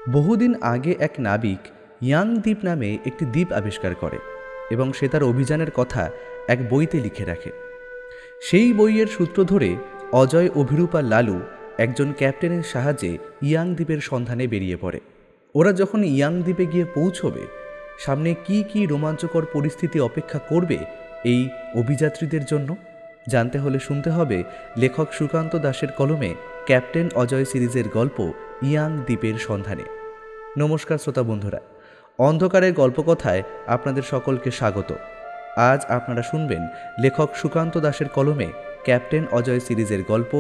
বহুদিন আগে এক নাবিক ইয়াং দ্বীপ নামে একটি দ্বীপ আবিষ্কার করে এবং সে তার অভিযানের কথা এক বইতে লিখে রাখে। সেই বইয়ের সূত্র ধরে অজয়, অভিরূপ আর লালু একজন ক্যাপ্টেনের সাহায্যে ইয়াং দ্বীপের সন্ধানে বেরিয়ে পড়ে। ওরা যখন ইয়াং দ্বীপে গিয়ে পৌঁছবে, সামনে কি কি রোমাঞ্চকর পরিস্থিতি অপেক্ষা করবে এই অভিযাত্রীদের জন্য জানতে হলে শুনতে হবে লেখক সুকান্ত দাশের কলমে ক্যাপ্টেন অজয় সিরিজের গল্প ইয়াং দ্বীপের সন্ধানে। নমস্কার শ্রোতা বন্ধুরা, অন্ধকারের গল্পকথায় আপনাদের সকলকে স্বাগত। আজ আপনারা শুনবেন লেখক সুকান্ত দাশের কলমে ক্যাপ্টেন অজয় সিরিজের গল্প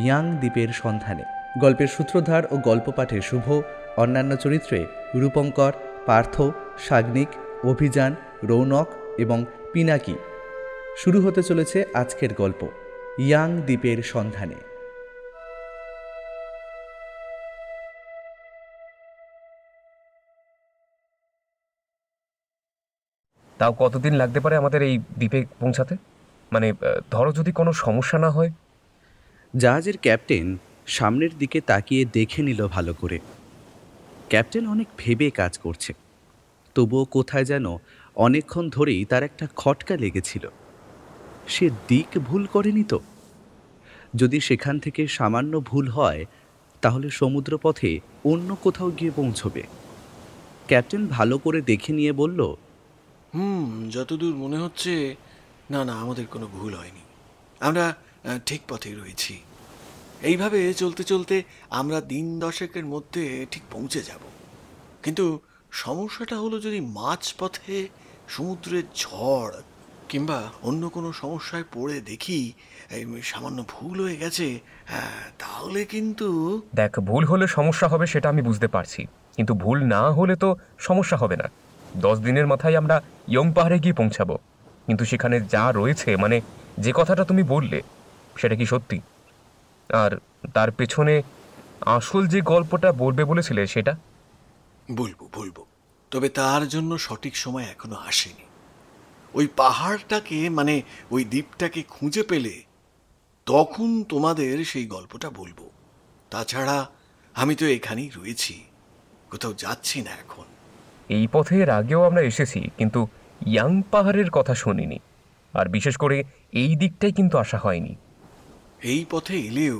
ইয়াং দ্বীপের সন্ধানে। গল্পের সূত্রধার ও গল্প পাঠে শুভ, অন্যান্য চরিত্রে রূপঙ্কর, পার্থ, সাগ্নিক, অভিযান, রৌনক এবং পিনাকি। শুরু হতে চলেছে আজকের গল্প ইয়াং দ্বীপের সন্ধানে। তাও কতদিন লাগতে পারে আমাদের এই দ্বীপে পৌঁছাতে? মানে ধরো যদি কোনো সমস্যা না হয়। জাহাজের ক্যাপ্টেন সামনের দিকে তাকিয়ে দেখে নিল ভালো করে। ক্যাপ্টেন অনেক ভেবে কাজ করছে, তবুও কোথায় যেন অনেকক্ষণ ধরেই তার একটা খটকা লেগেছিল। সে দিক ভুল করেনি তো? যদি সেখান থেকে সামান্য ভুল হয় তাহলে সমুদ্রপথে অন্য কোথাও গিয়ে পৌঁছবে। ক্যাপ্টেন ভালো করে দেখে নিয়ে বলল, যতদূর মনে হচ্ছে না না আমাদের কোনো ভুল হয়নি। আমরা ঠিক পথে রয়েছি। এইভাবে চলতে চলতে আমরা দিন দশেকের মধ্যে ঠিক পৌঁছে যাব। কিন্তু সমস্যাটা হলো, যদি মাঝপথে সমুদ্রের ঝড় কিংবা অন্য কোনো সমস্যায় পড়ে দেখি এই সামান্য ভুল হয়ে গেছে, তাহলে কিন্তু দেখ, ভুল হলে সমস্যা হবে সেটা আমি বুঝতে পারছি, কিন্তু ভুল না হলে তো সমস্যা হবে না। 10 দিনের মাথায় আমরা ইয়ং পাহাড়ে গিয়ে পৌঁছাবো, কিন্তু সেখানে যা রয়েছে, মানে যে কথাটা তুমি বললে, সেটা কি সত্যি? আর তার পেছনে আসল যে গল্পটা বলবে বলেছিলে সেটা? বলবো, তবে তার জন্য সঠিক সময় এখনো আসেনি। ওই পাহাড়টাকে, মানে ওই দ্বীপটাকে খুঁজে পেলে তখন তোমাদের সেই গল্পটা বলবো। তাছাড়া আমি তো এখানেই রয়েছি, কোথাও যাচ্ছি না এখন। এই পথে এর আগেও আমরা এসেছি, কিন্তু ইয়াং পাহাড়ের কথা শুনিনি, আর বিশেষ করে এই দিকটাই কিন্তু আসা হয়নি। এই পথে এলেও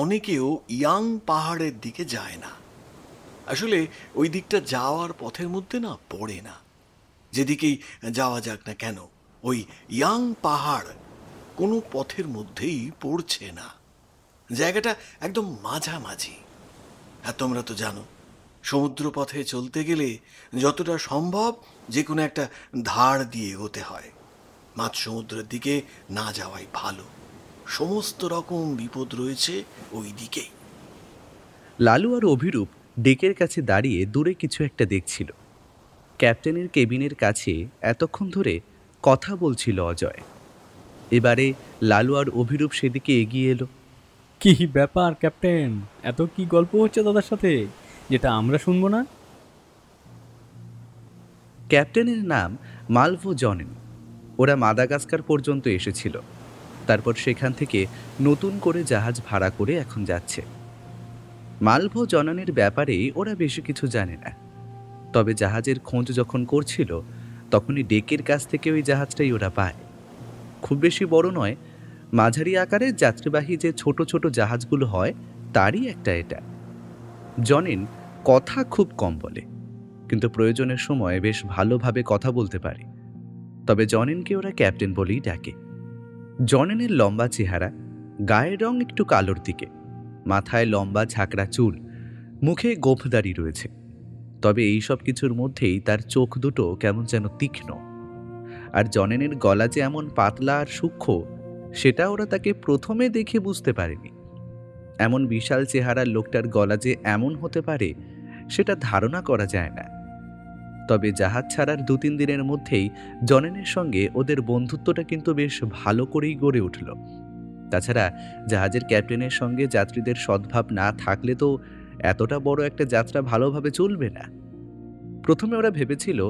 অনেকেও ইয়াং পাহাড়ের দিকে যায় না। আসলে ওই দিকটা যাওয়ার পথের মধ্যে না পড়ে না। যেদিকেই যাওয়া যাক না কেন, ওই ইয়াং পাহাড় কোনো পথের মধ্যেই পড়ছে না। জায়গাটা একদম মাঝামাঝি। আর তোমরা তো জানো, সমুদ্র পথে চলতে গেলে যতটা সম্ভব যে কোনো একটা ধার দিয়ে এগোতে হয়। মাঝ সমুদ্রের দিকে না যাওয়াই ভালো। সমস্ত রকম বিপদ রয়েছে ওই দিকেই। লালু আর অভিরূপ ডেকের কাছে দাঁড়িয়ে দূরে কিছু একটা দেখছিল। ক্যাপ্টেনের কেবিনের কাছে এতক্ষণ ধরে কথা বলছিল অজয়। এবারে লালু আর অভিরূপ সেদিকে এগিয়ে এলো। কি ব্যাপার ক্যাপ্টেন, এত কি গল্প হচ্ছে দাদার সাথে যেটা আমরা শুনবো না? ক্যাপ্টেনের নাম মালভো জনেন। ওরা মাদাগাস্কার পর্যন্ত এসেছিল, তারপর সেখান থেকে নতুন করে জাহাজ ভাড়া করে এখন যাচ্ছে। মালভো জননের ব্যাপারে ওরা বেশি কিছু জানে না, তবে জাহাজের খোঁজ যখন করছিল তখনই ডেকের কাছ থেকে ওই জাহাজটাই ওরা পায়। খুব বেশি বড় নয়, মাঝারি আকারের যাত্রীবাহী যে ছোট ছোট জাহাজগুলো হয় তারই একটা এটা। জনেন কথা খুব কম বলে, কিন্তু প্রয়োজনের সময় বেশ ভালোভাবে কথা বলতে পারে। তবে জনেনকে ওরা ক্যাপ্টেন বলেই ডাকে। জনেনের লম্বা চেহারা, গায়ের রং একটু কালোর দিকে, মাথায় লম্বা ঝাঁকড়া চুল, মুখে গোঁফদাড়ি রয়েছে। তবে এই সব কিছুর মধ্যেই তার চোখ দুটো কেমন যেন তীক্ষ্ণ। আর জনেনের গলা যে এমন পাতলা আর সূক্ষ্ম, সেটা ওরা তাকে প্রথমে দেখে বুঝতে পারেনি। এমন বিশাল চেহারার লোকটার গলা যে এমন হতে পারে সেটা ধারণা করা যায় না। তবে জাহাজ ছাড়ার 2-3 দিনের মধ্যেই জনেনের সঙ্গে ওদের বন্ধুত্বটা কিন্তু বেশ ভালো করেই গড়ে উঠল। তাছাড়া জাহাজের ক্যাপ্টেনের সঙ্গে যাত্রীদের সদ্ভাব না থাকলে তো এতটা বড় একটা যাত্রা ভালোভাবে চলবে না। প্রথমে ওরা ভেবেছিল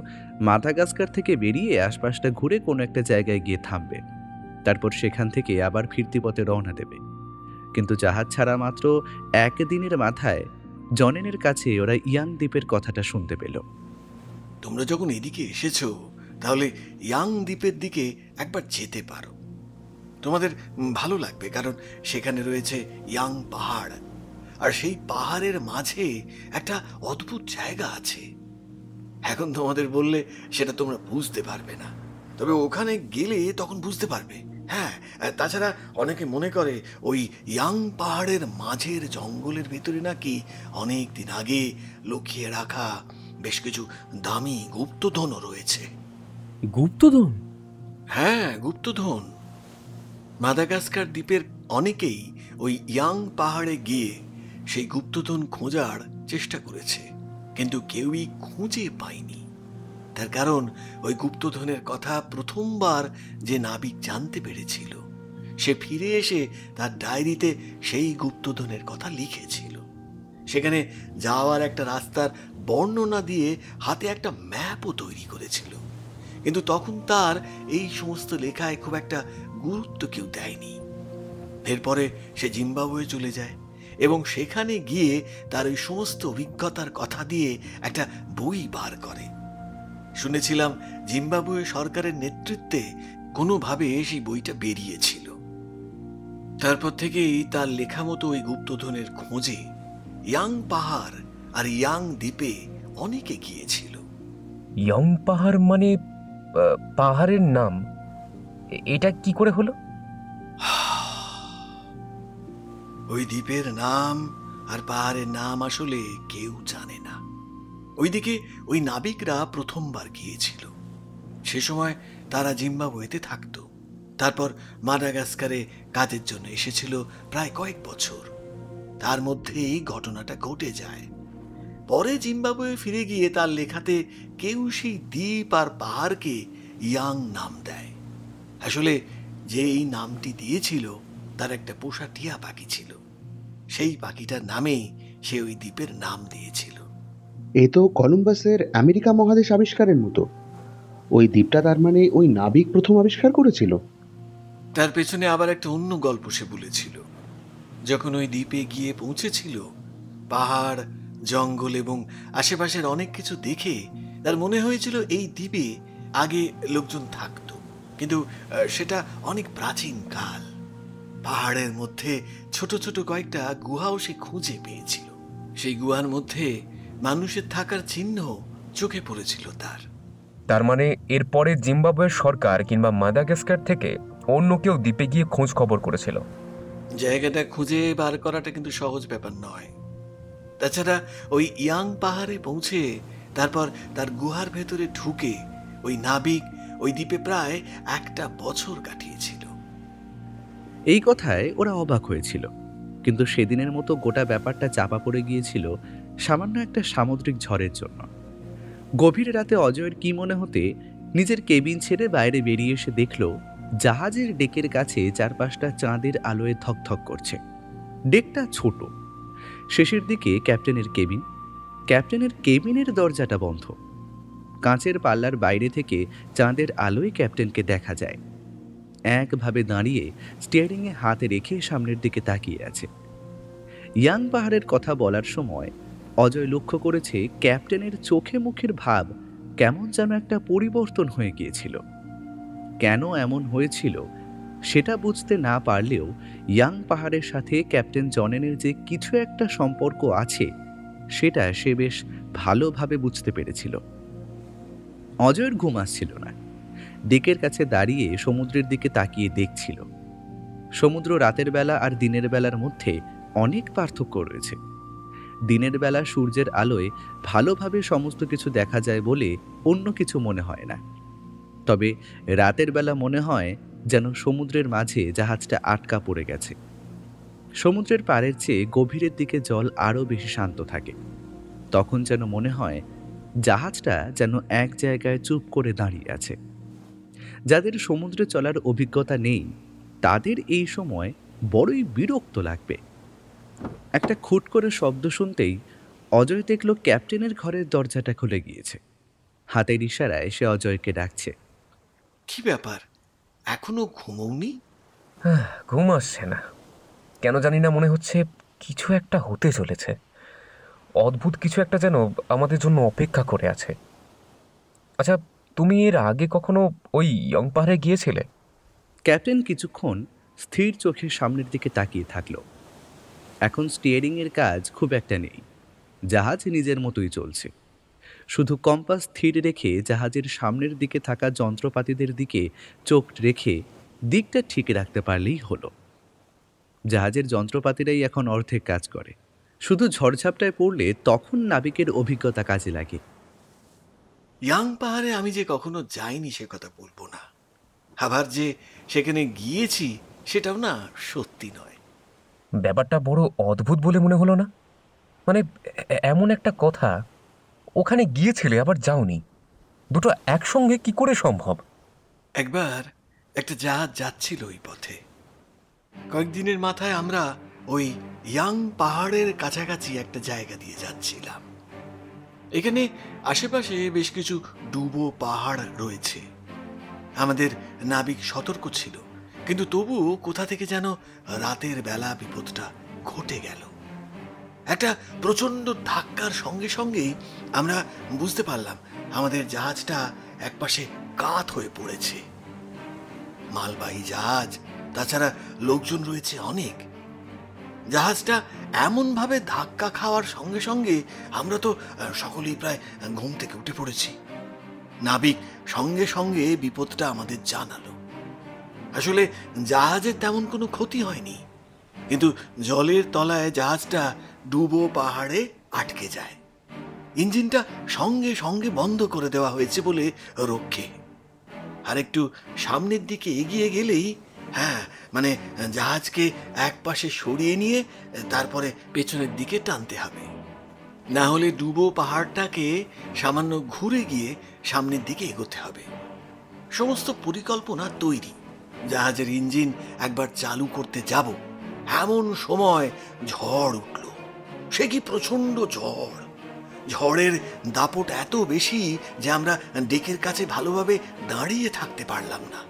মাদাগাস্কার থেকে বেরিয়ে আশপাশটা ঘুরে কোনো একটা জায়গায় গিয়ে থামবে, তারপর সেখান থেকে আবার ফিরতি পথে রওনা দেবে। কিন্তু জাহাজ ছাড়া মাত্র 1 দিনের মাথায় জনেনের কাছে ওরা ইয়াং দ্বীপের কথাটা শুনতে পেল। তোমরা যখন এদিকে এসেছো তাহলে ইয়াং দ্বীপের দিকে একবার যেতে পারো। তোমাদের ভালো লাগবে, কারণ সেখানে রয়েছে ইয়াং পাহাড়, আর সেই পাহাড়ের মাঝে একটা অদ্ভুত জায়গা আছে। এখন তোমাদের বললে সেটা তোমরা বুঝতে পারবে না, তবে ওখানে গেলে তখন বুঝতে পারবে। হ্যাঁ, তাছাড়া অনেকে মনে করে ওই ইয়াং পাহাড়ের মাঝের জঙ্গলের ভিতরে নাকি অনেক দিন আগে লুকিয়ে রাখা বেশ কিছু দামি গুপ্তধনও রয়েছে। গুপ্তধন? হ্যাঁ, গুপ্তধন। মাদাগাস্কার দ্বীপের অনেকেই ওই ইয়াং পাহাড়ে গিয়ে সেই গুপ্তধন খোঁজার চেষ্টা করেছে, কিন্তু কেউই খুঁজে পায়নি। তার কারণ ওই গুপ্তধনের কথা প্রথমবার যে নাবিক জানতে পেরেছিল, সে ফিরে এসে তার ডায়েরিতে সেই গুপ্তধনের কথা লিখেছিল। সেখানে যাওয়ার একটা রাস্তার বর্ণনা দিয়ে হাতে একটা ম্যাপও তৈরি করেছিল, কিন্তু তখন তার এই সমস্ত লেখায় খুব একটা গুরুত্ব কেউ দেয়নি। এরপরে সে জিম্বাবুয়ে চলে যায় এবং সেখানে গিয়ে তার ওই সমস্ত অভিজ্ঞতার কথা দিয়ে একটা বই বার করে। শুনেছিলাম জিম্বাবুয়ে সরকারের নেতৃত্বে কোনোভাবে সেই বইটা বেরিয়েছিল। তারপর থেকেই তার লেখা মতো ওই গুপ্তধনের খোঁজে ইয়াং পাহাড় আর ইয়াং দ্বীপে অনেকে গিয়েছিল। ইয়ং পাহাড় মানে পাহাড়ের নাম? এটা কি করে হলো? ওই দ্বীপের নাম আর পাহাড়ের নাম আসলে কেউ জানে না। ওইদিকে ওই নাবিকরা প্রথমবার গিয়েছিল, সে সময় তারা জিম্বাবুয়েতে থাকতো। তারপর মাদাগাস্কারে কাজের জন্য এসেছিল প্রায় কয়েক বছর। তার মধ্যেই ঘটনাটা ঘটে যায়। পরে জিম্বাবুয়ে ফিরে গিয়ে তার লেখাতে কেউ সেই দ্বীপ আর পাহাড়কে ইয়াং নাম দেয়। আসলে যে এই নামটি দিয়েছিল তার একটা পোষা টিয়া পাখি ছিল, সেই পাখিটার নামেই সে ওই দ্বীপের নাম দিয়েছিল। এ তো কলম্বাসের আমেরিকা মহাদেশ আবিষ্কারের মতো। ওই দ্বীপটা তার মানে ওই নাবিক প্রথম আবিষ্কার করেছিল? তার পেছনে আবার একটা অন্য গল্প সে বলেছিল। যখন ওই দ্বীপে গিয়ে পৌঁছেছিল, পাহাড়, জঙ্গল এবং আশেপাশের অনেক কিছু দেখে তার মনে হয়েছিল এই দ্বীপে আগে লোকজন থাকতো, কিন্তু সেটা অনেক প্রাচীন কাল। পাহাড়ের মধ্যে ছোট ছোট কয়েকটা গুহাও সে খুঁজে পেয়েছিল। সেই গুহার মধ্যে মানুষের থাকার চিহ্ন চোখে পড়েছিল তার। তার মানে এরপরে জিম্বাবুয়ের সরকার কিংবা মাদাগাস্কার থেকে অন্য কেউ দ্বীপে গিয়ে খোঁজ খবর করেছিল। জায়গাটা খুঁজে বার করাটা কিন্তু সহজ ব্যাপার নয়। তাছাড়া ওই ইয়াং পাহাড়ে পৌঁছে তারপর তার গুহার ভেতরে ঢুকে ওই নাবিক ওই দ্বীপে প্রায় 1 বছর কাটিয়েছিল। এই কথায় ওরা অবাক হয়েছিল, কিন্তু সেদিনের মতো গোটা ব্যাপারটা চাপা পড়ে গিয়েছিল সামান্য একটা সামুদ্রিক ঝড়ের জন্য। গভীর রাতে অজয়ের কি মনে হতে নিজের কেবিন ছেড়ে বাইরে বেরিয়ে এসে দেখল জাহাজের ডেকের কাছে চারপাশটা চাঁদের আলোয় ধকধক করছে। ডেকটা ছোট, শেষের দিকে ক্যাপ্টেনের কেবিন। ক্যাপ্টেনের কেবিনের দরজাটা বন্ধ। কাঁচের পাল্লার বাইরে থেকে চাঁদের আলোয় ক্যাপ্টেনকে দেখা যায়। একভাবে দাঁড়িয়ে স্টিয়ারিংয়ে হাত রেখে সামনের দিকে তাকিয়ে আছে। ইয়াং পাহাড়ের কথা বলার সময় অজয় লক্ষ্য করেছে ক্যাপ্টেনের চোখে মুখের ভাব কেমন যেন একটা পরিবর্তন হয়ে গিয়েছিল। কেন এমন হয়েছিল সেটা বুঝতে না পারলেও ইয়াং পাহাড়ের সাথে ক্যাপ্টেন জনেনের যে কিছু একটা সম্পর্ক আছে সেটা সে বেশ ভালোভাবে বুঝতে পেরেছিল। অজয়ের ঘুম আসছিল না। ডেকের কাছে দাঁড়িয়ে সমুদ্রের দিকে তাকিয়ে দেখছিল। সমুদ্র রাতের বেলা আর দিনের বেলার মধ্যে অনেক পার্থক্য রয়েছে। দিনের বেলা সূর্যের আলোয় ভালোভাবে সমস্ত কিছু দেখা যায় বলে অন্য কিছু মনে হয় না, তবে রাতের বেলা মনে হয় যেন সমুদ্রের মাঝে জাহাজটা আটকা পড়ে গেছে। সমুদ্রের পাড়ের চেয়ে গভীরের দিকে জল আরও বেশি শান্ত থাকে। তখন যেন মনে হয় জাহাজটা যেন এক জায়গায় চুপ করে দাঁড়িয়ে আছে। যাদের সমুদ্রে চলার অভিজ্ঞতা নেই তাদের এই সময় বড়ই বিরক্ত লাগবে। একটা খুট করে শব্দ শুনতেই অজয় দেখল ক্যাপ্টেনের ঘরের দরজাটা খুলে গিয়েছে। হাতের ইশারায় সে অজয়কে ডাকছে। কি ব্যাপার, এখনো ঘুমোওনি? ঘুম আসছে না, কেন জানি না, মনে হচ্ছে কিছু একটা হতে চলেছে। অদ্ভুত কিছু একটা যেন আমাদের জন্য অপেক্ষা করে আছে। আচ্ছা, তুমি এর আগে কখনো ওই ইয়ং পাহাড়ে গিয়েছিলে? ক্যাপ্টেন কিছুক্ষণ স্থির চোখে সামনের দিকে তাকিয়ে থাকলো। এখন স্টিয়ারিংয়ের কাজ খুব একটা নেই, জাহাজ নিজের মতোই চলছে। শুধু কম্পাস স্থির রেখে জাহাজের সামনের দিকে থাকা যন্ত্রপাতিদের দিকে চোখ রেখে দিকটা ঠিক রাখতে পারলেই হলো। জাহাজের যন্ত্রপাতিরাই এখন অর্ধেক কাজ করে, শুধু ঝড়ঝাপটায় পড়লে তখন নাবিকের অভিজ্ঞতা কাজে লাগে। ইয়াং পাহাড়ে আমি যে কখনো যাইনি সে কথা বলবো না, আবার যে সেখানে গিয়েছি সেটাও না সত্যি নয়। ব্যাপারটা বড় অদ্ভুত বলে মনে হলো না? মানে এমন একটা কথা, ওখানে গিয়েছিলে আবার যাওনি, দুটো একসঙ্গে কি করে সম্ভব? একবার একটা জাহাজ যাচ্ছিল ওই পথে, কয়েকদিনের মাথায় আমরা ওই ইয়াং পাহাড়ের কাছাকাছি একটা জায়গা দিয়ে যাচ্ছিলাম। এখানে আশেপাশে বেশ কিছু ডুবো পাহাড় রয়েছে। আমাদের নাবিক সতর্ক ছিল, কিন্তু তবুও কোথা থেকে যেন রাতের বেলা বিপদটা ঘটে গেল। একটা প্রচন্ড ধাক্কার সঙ্গে সঙ্গেই আমরা বুঝতে পারলাম আমাদের জাহাজটা একপাশে কাত হয়ে পড়েছে। মালবাহী জাহাজ, তাছাড়া লোকজন রয়েছে অনেক। জাহাজটা এমনভাবে ধাক্কা খাওয়ার সঙ্গে সঙ্গে আমরা তো সকলেই প্রায় ঘুম থেকে উঠে পড়েছি। নাবিক সঙ্গে সঙ্গে বিপদটা আমাদের জানালো। আসলে জাহাজের তেমন কোনো ক্ষতি হয়নি, কিন্তু জলের তলায় জাহাজটা ডুবো পাহাড়ে আটকে যায়। ইঞ্জিনটা সঙ্গে সঙ্গে বন্ধ করে দেওয়া হয়েছে বলে রক্ষে। আর একটু সামনের দিকে এগিয়ে গেলেই, হ্যাঁ মানে জাহাজকে এক পাশে সরিয়ে নিয়ে তারপরে পেছনের দিকে টানতে হবে, না হলে ডুবো পাহাড়টাকে সামান্য ঘুরে গিয়ে সামনের দিকে এগোতে হবে। সমস্ত পরিকল্পনা তৈরি। জাহাজের ইঞ্জিন একবার চালু করতে যাব, এমন সময় ঝড় উঠল। সে কি প্রচন্ড ঝড়! ঝড়ের দাপট এত বেশি যে আমরা ডেকের কাছে ভালোভাবে দাঁড়িয়ে থাকতে পারলাম না।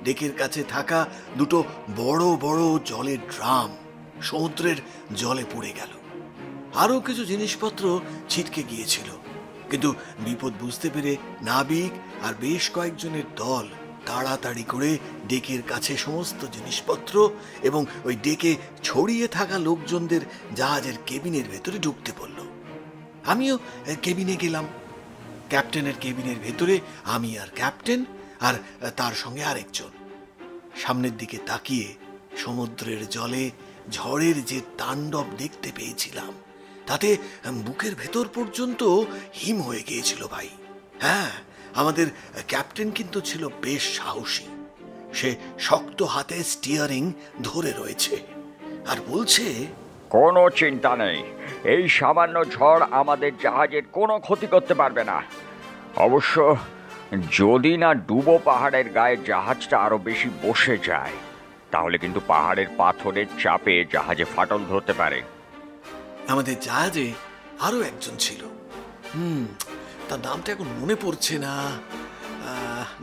ডেকের কাছে থাকা দুটো বড় বড় জলের ড্রাম সমুদ্রের জলে পড়ে গেল। আরো কিছু জিনিসপত্র ছিটকে গিয়েছিল, কিন্তু বিপদ বুঝতে পেরে নাবিক আর বেশ কয়েকজনের দল তাড়াতাড়ি করে ডেকের কাছে সমস্ত জিনিসপত্র এবং ওই ডেকে ছড়িয়ে থাকা লোকজনদের জাহাজের কেবিনের ভেতরে ঢুকতে বলল। আমিও কেবিনে গেলাম। ক্যাপ্টেনের কেবিনের ভেতরে আমি আর ক্যাপ্টেন আর তার সঙ্গে আরেকজন। সামনের দিকে তাকিয়ে সমুদ্রের জলে ঝড়ের যে তাণ্ডব দেখতে পেয়েছিলাম, তাতে বুকের ভেতর পর্যন্ত হিম হয়ে গিয়েছিল ভাই। হ্যাঁ, আমাদের ক্যাপ্টেন কিন্তু ছিল বেশ সাহসী। সে শক্ত হাতে স্টিয়ারিং ধরে রয়েছে আর বলছে, কোনো চিন্তা নেই, এই সামান্য ঝড় আমাদের জাহাজের কোনো ক্ষতি করতে পারবে না। অবশ্য যদি না ডুবো পাহাড়ের গায়ে জাহাজটা আরো বেশি বসে যায়, তাহলে কিন্তু পাহাড়ের পাথরের চাপে জাহাজে ফাটল ধরতে পারে। আমাদের জাহাজে আরো একজন ছিল, তার নামটা এখন মনে পড়ছে না।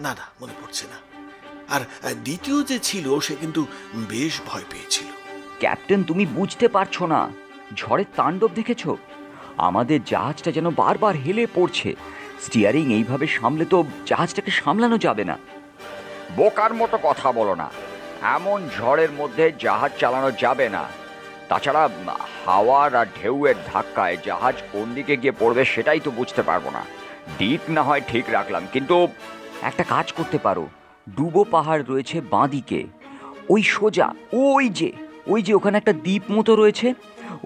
না না, মনে পড়ছে না। আর দ্বিতীয় যে ছিল সে কিন্তু বেশ ভয় পেয়েছিল। ক্যাপ্টেন, তুমি বুঝতে পারছো না, ঝড়ের তাণ্ডব দেখেছো? আমাদের জাহাজটা যেন বারবার হেলে পড়ছে। স্টিয়ারিং এইভাবে সামলে তো জাহাজটাকে সামলানো যাবে না। বোকার মতো কথা বলো না, এমন ঝড়ের মধ্যে জাহাজ চালানো যাবে না। তাছাড়া হাওয়ার আর ঢেউয়ের ধাক্কায় জাহাজ কোন দিকে গিয়ে পড়বে সেটাই তো বুঝতে পারবো না। দিক না হয় ঠিক রাখলাম, কিন্তু একটা কাজ করতে পারো, ডুবো পাহাড় রয়েছে বাঁদিকে, ওই সোজা ওই যে ওখানে একটা দ্বীপ মতো রয়েছে।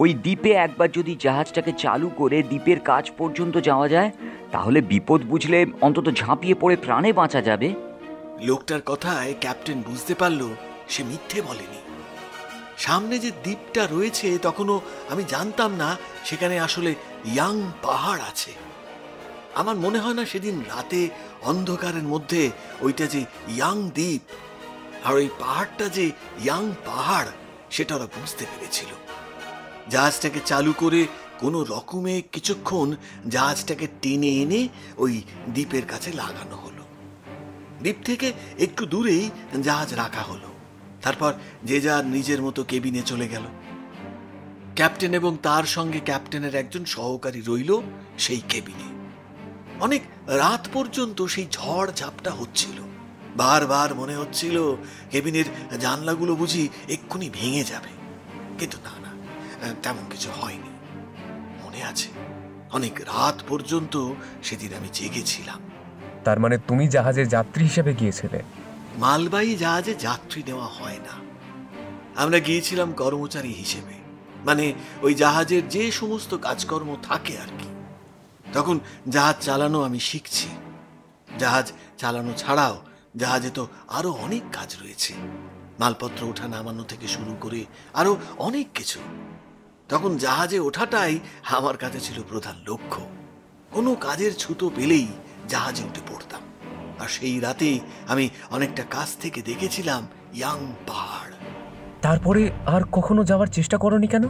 ওই দ্বীপে একবার যদি জাহাজটাকে চালু করে দ্বীপের কাছ পর্যন্ত যাওয়া যায়, তাহলে বিপদ বুঝলে অন্তত ঝাঁপিয়ে পড়ে প্রাণে বাঁচা যাবে। লোকটার কথায় ক্যাপ্টেন বুঝতে পারলো সে মিথ্যে বলেনি। সামনে যে দ্বীপটা রয়েছে তখনও আমি জানতাম না সেখানে আসলে ইয়াং পাহাড় আছে। আমার মনে হয় না সেদিন রাতে অন্ধকারের মধ্যে ওইটা যে ইয়াং দ্বীপ আর ওই পাহাড়টা যে ইয়াং পাহাড় সেটা ওরা বুঝতে পেরেছিল। জাহাজটাকে চালু করে কোনো রকমে কিছুক্ষণ জাহাজটাকে টেনে এনে ওই দ্বীপের কাছে লাগানো হলো। দ্বীপ থেকে একটু দূরেই জাহাজ রাখা হলো। তারপর যে যার নিজের মতো কেবিনে চলে গেল। ক্যাপ্টেন এবং তার সঙ্গে ক্যাপ্টেনের একজন সহকারী রইল সেই কেবিনে। অনেক রাত পর্যন্ত সেই ঝড় ঝাপটা হচ্ছিল। বারবার মনে হচ্ছিল কেবিনের জানলাগুলো বুঝি এক্ষুনি ভেঙে যাবে, কিন্তু না না, তেমন কিছু হয়নি। মনে আছে, অনেক রাত পর্যন্ত সেদিন আমি জেগেছিলাম। তার মানে তুমি জাহাজের যাত্রী হিসেবে গিয়েছিলে? মালবাহী জাহাজে যাত্রী নেওয়া হয় না, আমরা গিয়েছিলাম কর্মচারী হিসেবে। মানে ওই জাহাজের যে সমস্ত কাজকর্ম থাকে আর কি। তখন জাহাজ চালানো আমি শিখছি। জাহাজ চালানো ছাড়াও জাহাজে তো আরো অনেক কাজ রয়েছে, মালপত্র ওঠা নামানো থেকে শুরু করে আরো অনেক কিছু। তখন জাহাজে ওঠাটাই আমার কাছে ছিল প্রধান লক্ষ্য। কোনো কাজের ছুতো পেলেই জাহাজে উঠে পড়তাম। আর সেই রাতে আমি অনেকটা কাছ থেকে দেখেছিলাম ইয়াং পাহাড়। তারপরে আর কখনো যাওয়ার চেষ্টা করনি কেন?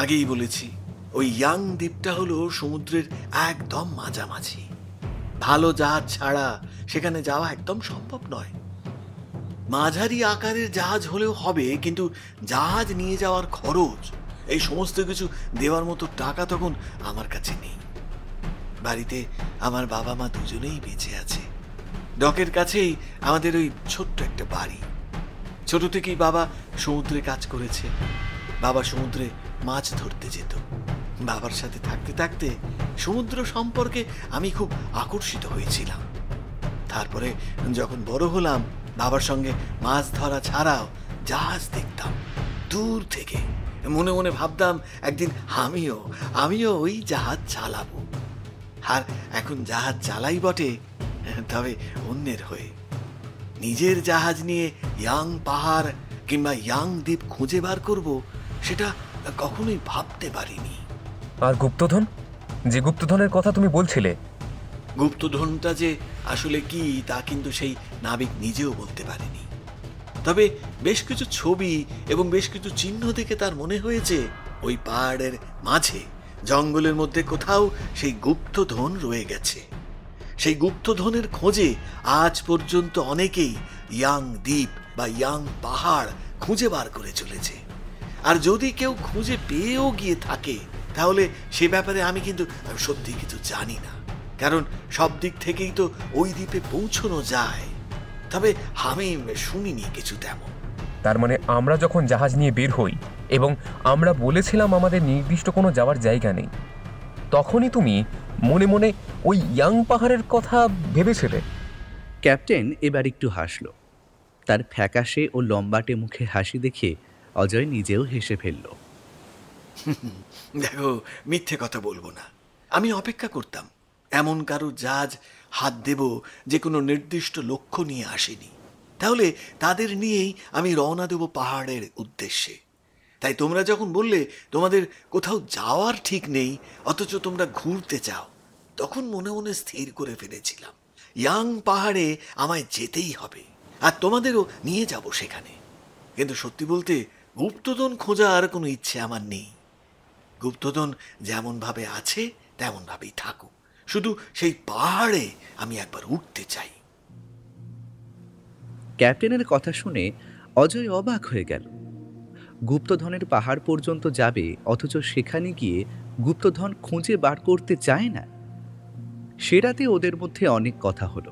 আগেই বলেছি, ওই ইয়াং দ্বীপটা হলো সমুদ্রের একদম মাঝামাঝি। ভালো জাহাজ ছাড়া সেখানে যাওয়া একদম সম্ভব নয়। মাঝারি আকারের জাহাজ হলেও হবে, কিন্তু জাহাজ নিয়ে যাওয়ার খরচ, এই সমস্ত কিছু দেওয়ার মতো টাকা তখন আমার কাছে নেই। বাড়িতে আমার বাবা মা দুজনেই বেঁচে আছে। ডকের কাছেই আমাদের ওই ছোট্ট একটা বাড়ি। ছোট থেকেই বাবা সমুদ্রে কাজ করেছে। বাবা সমুদ্রে মাছ ধরতে যেত। বাবার সাথে থাকতে থাকতে সমুদ্র সম্পর্কে আমি খুব আকর্ষিত হয়েছিলাম। তারপরে যখন বড় হলাম, বাবার সঙ্গে মাছ ধরা ছাড়াও জাহাজ দেখতাম দূর থেকে। মনে মনে ভাবতাম একদিন আমিও ওই জাহাজ চালাবো। আর এখন জাহাজ চালাই বটে, তবে অন্যের হয়ে। নিজের জাহাজ নিয়ে ইয়াং পাহাড় কিংবা ইয়াং দ্বীপ খুঁজে বার করব, সেটা কখনোই ভাবতে পারিনি। আর গুপ্তধন, যে গুপ্তধনের কথা তুমি বলছিলে? গুপ্তধনটা যে আসলে কি তা কিন্তু সেই নাবিক নিজেও বলতে পারেনি। তবে বেশ কিছু ছবি এবং বেশ কিছু চিহ্ন দেখে তার মনে হয়েছে ওই পাহাড়ের মাঝে জঙ্গলের মধ্যে কোথাও সেই গুপ্তধন রয়ে গেছে। সেই গুপ্তধনের খোঁজে আজ পর্যন্ত অনেকেই ইয়াং দ্বীপ বা ইয়াং পাহাড় খুঁজে বার করে চলেছে। আর যদি কেউ খুঁজে পেয়েও গিয়ে থাকে, তাহলে সে ব্যাপারে আমি কিন্তু সত্যি কিছু জানি না, কারণ সব দিক থেকেই তো ওই দ্বীপে পৌঁছানো যায়। তবে আমি শুনিনি কিছু তেমন। তার মানে আমরা যখন জাহাজ নিয়ে বের হই এবং আমরা বলেছিলাম আমাদের নির্দিষ্ট কোনো যাওয়ার জায়গা নেই, তখনই তুমি মনে মনে ওই ইয়াং পাহাড়ের কথা ভেবেছিলে? ক্যাপ্টেন এবার একটু হাসল। তার ফ্যাকাশে ও লম্বাটে মুখের হাসি দেখে অজয় নিজেও হেসে ফেলল। দেখো, মিথ্যে কথা বলবো না, আমি অপেক্ষা করতাম এমন কারো জাহাজ হাত দেব যে কোনো নির্দিষ্ট লক্ষ্য নিয়ে আসেনি। তাহলে তাদের নিয়েই আমি রওনা দেব পাহাড়ের উদ্দেশ্যে। তাই তোমরা যখন বললে তোমাদের কোথাও যাওয়ার ঠিক নেই, অথচ তোমরা ঘুরতে চাও, তখন মনে মনে স্থির করে ফেলেছিলাম ইয়াং পাহাড়ে আমায় যেতেই হবে, আর তোমাদেরও নিয়ে যাব সেখানে। কিন্তু সত্যি বলতে গুপ্তধন খোঁজার কোনো ইচ্ছে আমার নেই। গুপ্তধন যেমন ভাবে আছে তেমন ভাবেই থাকুক, শুধু সেই পাহাড়ে আমি একবার উঠতে চাই। ক্যাপ্টেনের কথা শুনে অজয় অবাক হয়ে গেল। গুপ্তধনের পাহাড় পর্যন্ত যাবে, অথচ সেখানে গিয়ে গুপ্তধন খুঁজে বার করতে চায় না। সে রাতে ওদের মধ্যে অনেক কথা হলো।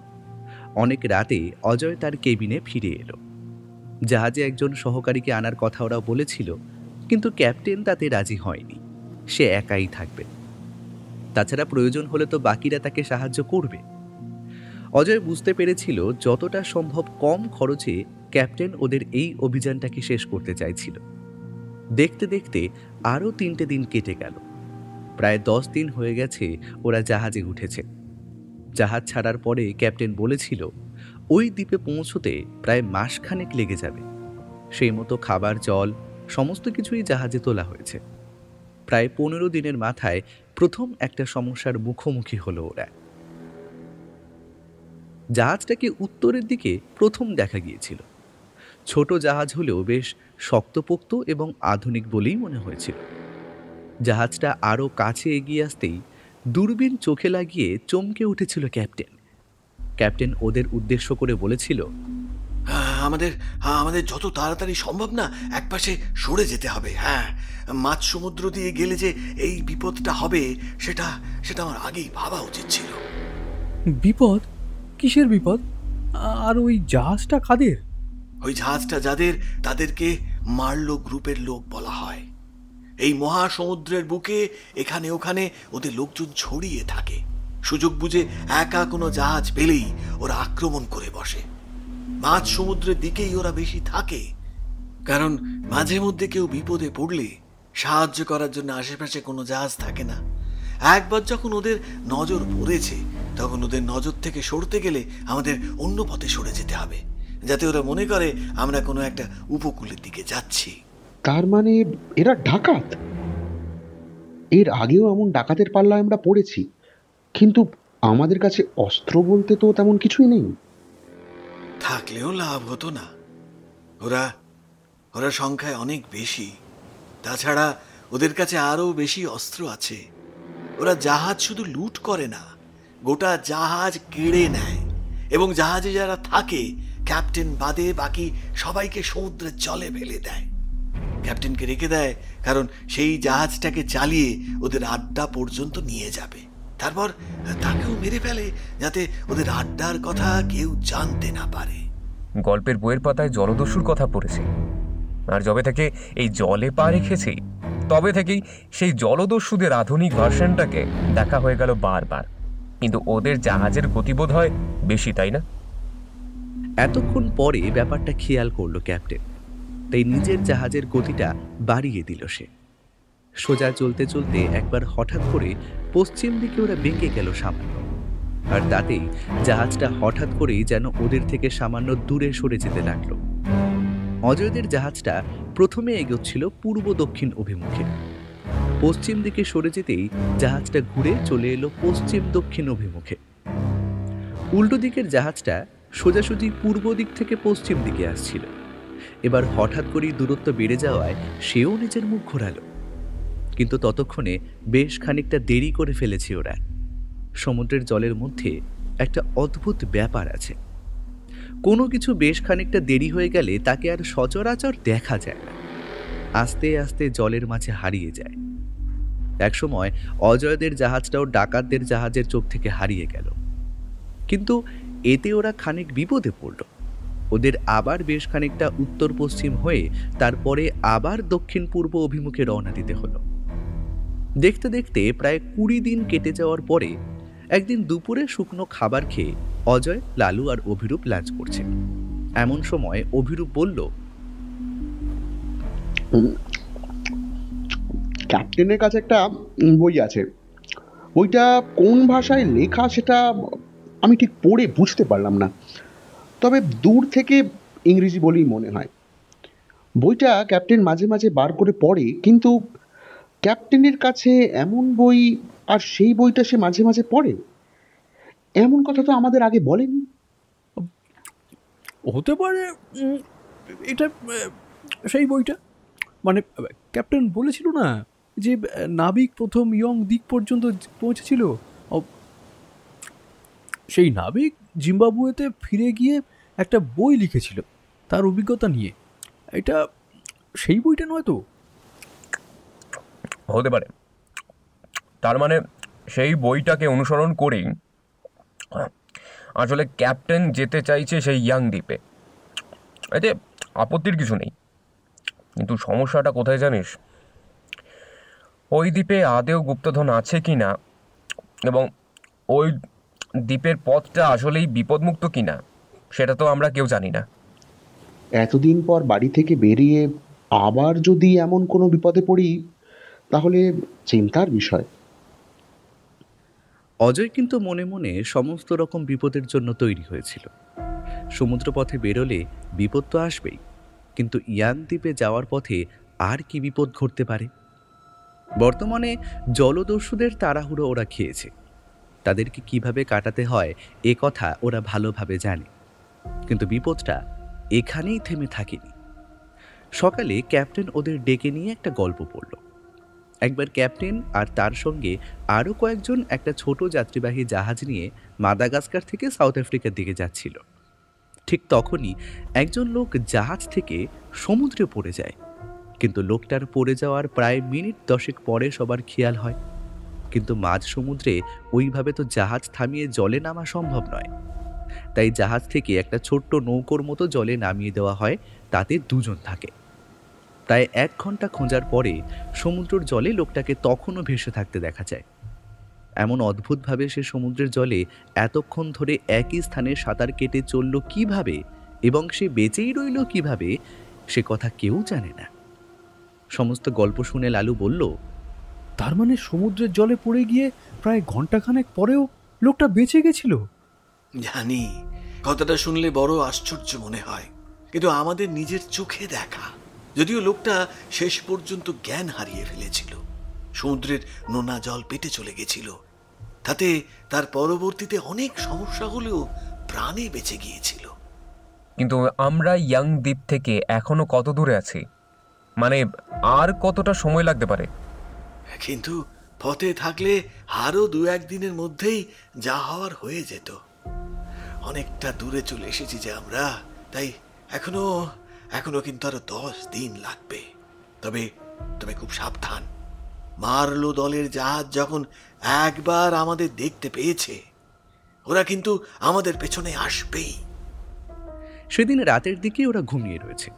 অনেক রাতে অজয় তার কেবিনে ফিরে এলো। জাহাজে একজন সহকারীকে আনার কথা ওরা বলেছিল, কিন্তু ক্যাপ্টেন তাতে রাজি হয়নি। সে একাই থাকবে, তাছাড়া প্রয়োজন হলে তো বাকিরা তাকে সাহায্য করবে। অজয় বুঝতে পেরেছিল যতটা সম্ভব কম খরচে ক্যাপ্টেন ওদের এই অভিযানটাকে শেষ করতে চাইছিল। দেখতে দেখতে আরও 3টে দিন কেটে গেল। প্রায় 10 দিন হয়ে গেছে ওরা জাহাজে উঠেছে। জাহাজ ছাড়ার পরে ক্যাপ্টেন বলেছিল ওই দ্বীপে পৌঁছতে প্রায় মাসখানেক লেগে যাবে। সেই মতো খাবার, জল সমস্ত কিছুই জাহাজে তোলা হয়েছে। প্রায় 15 দিনের মাথায় প্রথম একটা সমস্যার মুখোমুখি হলো ওরা। জাহাজটাকে উত্তরের দিকে প্রথম দেখা গিয়েছিল। ছোট জাহাজ হলেও বেশ শক্তপোক্ত এবং আধুনিক বলেই মনে হয়েছিল। জাহাজটা আরও কাছে এগিয়ে আসতেই দূরবীন চোখে লাগিয়ে চমকে উঠেছিল ক্যাপ্টেন। ক্যাপ্টেন ওদের উদ্দেশ্য করে বলেছিল, আমাদের আমাদের যত তাড়াতাড়ি সম্ভব না একপাশে সরে যেতে হবে। হ্যাঁ, মাঝ সমুদ্র দিয়ে গেলে যে এই বিপদটা হবে সেটা সেটা আমার আগেই ভাবা উচিত ছিল। বিপদ? কিসের বিপদ? আর ওই জাহাজটা কাদের? ওই জাহাজটা যাদের, তাদেরকে মার্লো গ্রুপের লোক বলা হয়। এই মহাসমুদ্রের বুকে এখানে ওখানে ওদের লোকজন ছড়িয়ে থাকে। সুযোগ বুঝে একা কোনো জাহাজ পেলেই ওরা আক্রমণ করে বসে। মাঝ সমুদ্রের দিকেই ওরা বেশি থাকে, কারণ মাঝে মধ্যে কেউ বিপদে পড়লে সাহায্য করার জন্য আশেপাশে কোনো জাহাজ থাকে না। একবার যখন ওদের নজর পড়েছে, তখন ওদের নজর থেকে সরতে গেলে আমাদের অন্য পথে সরে যেতে হবে, যাতে ওরা মনে করে আমরা কোনো একটা উপকূলের দিকে যাচ্ছি। তার মানে এরা ডাকাত? এর আগেও এমন ডাকাতের পাল্লায় আমরা পড়েছি, কিন্তু আমাদের কাছে অস্ত্র বলতে তো তেমন কিছুই নেই। থাকলেও লাভ হতো না। ওরা ওরা সংখ্যায় অনেক বেশি। তাছাড়া ওদের কাছে আরো বেশি অস্ত্র আছে। ওরা জাহাজ শুধু লুট করে না, গোটা জাহাজ কেড়ে নেয়, এবং জাহাজে যারা থাকে ক্যাপ্টেন বাদে বাকি সবাইকে সমুদ্রের জলে ফেলে দেয়। ক্যাপ্টেনকে রেখে দেয় কারণ সেই জাহাজটাকে চালিয়ে ওদের আড্ডা পর্যন্ত নিয়ে যাবে। তারপর তাকেও মেরে ফেলে, যাতে ওদের আড্ডার কথা কেউ জানতে না পারে। গল্পের বইয়ের পাতায় জলদস্যুর কথা পড়েছি, আর যবে থেকে এই জলে পা রেখেছি তবে থেকেই সেই জলদস্যুদের আধুনিক ভার্সনটাকে দেখা হয়ে গেল বারবার। কিন্তু ওদের জাহাজের গতিবোধ হয় বেশি, তাই না? এতক্ষণ পরে ব্যাপারটা খেয়াল করলো ক্যাপ্টেন, তাই নিজের জাহাজের গতিটা বাড়িয়ে দিল সে। সোজা চলতে চলতে একবার হঠাৎ করে পশ্চিম দিকে ওরা বেঁকে গেল সামান্য, আর তাতেই জাহাজটা হঠাৎ করেই যেন ওদের থেকে সামান্য দূরে সরে যেতে লাগলো। অজয়দের জাহাজটা প্রথমে এগোচ্ছিল পূর্ব দক্ষিণ অভিমুখে, পশ্চিম দিকে সরে যেতেই জাহাজটা ঘুরে চলে এলো পশ্চিম দক্ষিণ অভিমুখে। উল্টো দিকের জাহাজটা সোজাসুজি পূর্ব দিক থেকে পশ্চিম দিকে আসছিল। এবার হঠাৎ করেই দূরত্ব বেড়ে যাওয়ায় সেও নিজের মুখ ঘোরালো, কিন্তু ততক্ষণে বেশ খানিকটা দেরি করে ফেলেছে ওরা। সমুদ্রের জলের মধ্যে একটা অদ্ভুত ব্যাপার আছে, কোনো কিছু বেশ খানিকটা দেরি হয়ে গেলে তাকে আর সচরাচর দেখা যায় না, আস্তে আস্তে জলের মাঝে হারিয়ে যায়। একসময় অজয়দের জাহাজটাও ডাকাতদের জাহাজের চোখ থেকে হারিয়ে গেল, কিন্তু এতে ওরা খানিক বিপদে পড়ল। ওদের আবার বেশ খানিকটা উত্তর পশ্চিম হয়ে তারপরে আবার দক্ষিণ পূর্ব অভিমুখে রওনা দিতে হলো। দেখতে দেখতে প্রায় 20 দিন কেটে যাওয়ার পরে একদিন দুপুরে শুকনো খাবার খেয়ে অজয়, লালু আর অভিরূপ লাঞ্চ করছে। এমন সময় অভিরূপ বলল, ক্যাপ্টেনের কাছে একটা বই আছে, বইটা কোন ভাষায় লেখা সেটা আমি ঠিক পড়ে বুঝতে পারলাম না, তবে দূর থেকে ইংরেজি বলেই মনে হয়। বইটা ক্যাপ্টেন মাঝে মাঝে বার করে পড়ে, কিন্তু ক্যাপ্টেনের কাছে এমন বই আর সেই বইটা সে মাঝে মাঝে পড়ে, এমন কথা তো আমাদের আগে বলেনি। হতে পারে এটা সেই বইটা। মানে ক্যাপ্টেন বলেছিল না যে নাবিক প্রথম ইয়ং দিক পর্যন্ত পৌঁছেছিল, সেই নাবিক জিম্বাবুয়েতে ফিরে গিয়ে একটা বই লিখেছিল তার অভিজ্ঞতা নিয়ে। এটা সেই বইটা নয় তো? হতে পারে। তার মানে সেই বইটাকে অনুসরণ করেই আসলে ক্যাপ্টেন যেতে চাইছে সেই ইয়াং দ্বীপে। এতে আপত্তির কিছু নেই, কিন্তু সমস্যাটা কোথায় জানিস? ওই দ্বীপে আদেও গুপ্তধন আছে কি না, এবং ওই দ্বীপের পথটা আসলেই বিপদমুক্ত কি না, সেটা তো আমরা কেউ জানি না। এতদিন পর বাড়ি থেকে বেরিয়ে আবার যদি এমন কোনো বিপদে পড়ি, তাহলে চিন্তার বিষয়। অজয় কিন্তু মনে মনে সমস্ত রকম বিপদের জন্য তৈরি হয়েছিল। সমুদ্রপথে বেরোলে বিপদ তো আসবেই, কিন্তু ইয়াং দ্বীপে যাওয়ার পথে আর কি বিপদ ঘটতে পারে? বর্তমানে জলদস্যুদের তাড়াহুড়ো ওরা খেয়েছে, তাদেরকে কিভাবে কাটাতে হয় এ কথা ওরা ভালোভাবে জানে, কিন্তু বিপদটা এখানেই থেমে থাকেনি। সকালে ক্যাপ্টেন ওদের ডেকে নিয়ে একটা গল্প পড়ল। একবার ক্যাপ্টেন আর তার সঙ্গে আরও কয়েকজন একটা ছোট যাত্রীবাহী জাহাজ নিয়ে মাদাগাস্কার থেকে সাউথ আফ্রিকার দিকে যাচ্ছিল। ঠিক তখনই একজন লোক জাহাজ থেকে সমুদ্রে পড়ে যায়, কিন্তু লোকটার পড়ে যাওয়ার প্রায় মিনিট 10 পরে সবার খেয়াল হয়, কিন্তু মাঝ সমুদ্রে ওইভাবে তো জাহাজ থামিয়ে জলে নামা সম্ভব নয়। তাই জাহাজ থেকে একটা ছোট্ট নৌকোর মতো জলে নামিয়ে দেওয়া হয়, তাতে দুজন থাকে। তাই 1 ঘন্টা খোঁজার পরে সমুদ্রের জলে লোকটাকে তখনও ভেসে থাকতে দেখা যায়। এমন অদ্ভুতভাবে সে সমুদ্রের জলে এতক্ষণ ধরে একই স্থানে সাঁতার কেটে চলল কিভাবে এবং সে বেঁচেই রইল কিভাবে, সে কথা কেউ জানে না। সমস্ত গল্প শুনে লালু বলল, তার মানে সমুদ্রের জলে পড়ে গিয়ে প্রায় ঘন্টাখানেক পরেও লোকটা বেঁচে গেছিল। জানি, কথাটা শুনলে বড় আশ্চর্য মনে হয়, কিন্তু আমাদের নিজের চোখে দেখা। যদিও লোকটা শেষ পর্যন্ত জ্ঞান হারিয়ে ফেলেছিল, সমুদ্রের নোনা জল পেটে চলে গেছিল, তাতে তার পরবর্তীতে অনেক সমস্যা হলেও প্রাণে বেঁচে গিয়েছিল। কিন্তু আমরা ইয়াং দ্বীপ থেকে এখনো কত দূরে আছি? মানে আর কতটা সময় লাগতে পারে? কিন্তু পথে থাকলে আরো 2-1 দিনের মধ্যেই যা হওয়ার হয়ে যেত। অনেকটা দূরে চলে এসেছি যে আমরা, তাই এখনো কিন্তু আরো 10 দিন লাগবে। তবে তবে খুব সাবধান, মার্লো দলের জাহাজ যখন একবার আমাদের দেখতে পেয়েছে, ওরা কিন্তু আমাদের পেছনে আসবেই। সেদিন রাতের দিকে ওরা ঘুমিয়ে রয়েছে,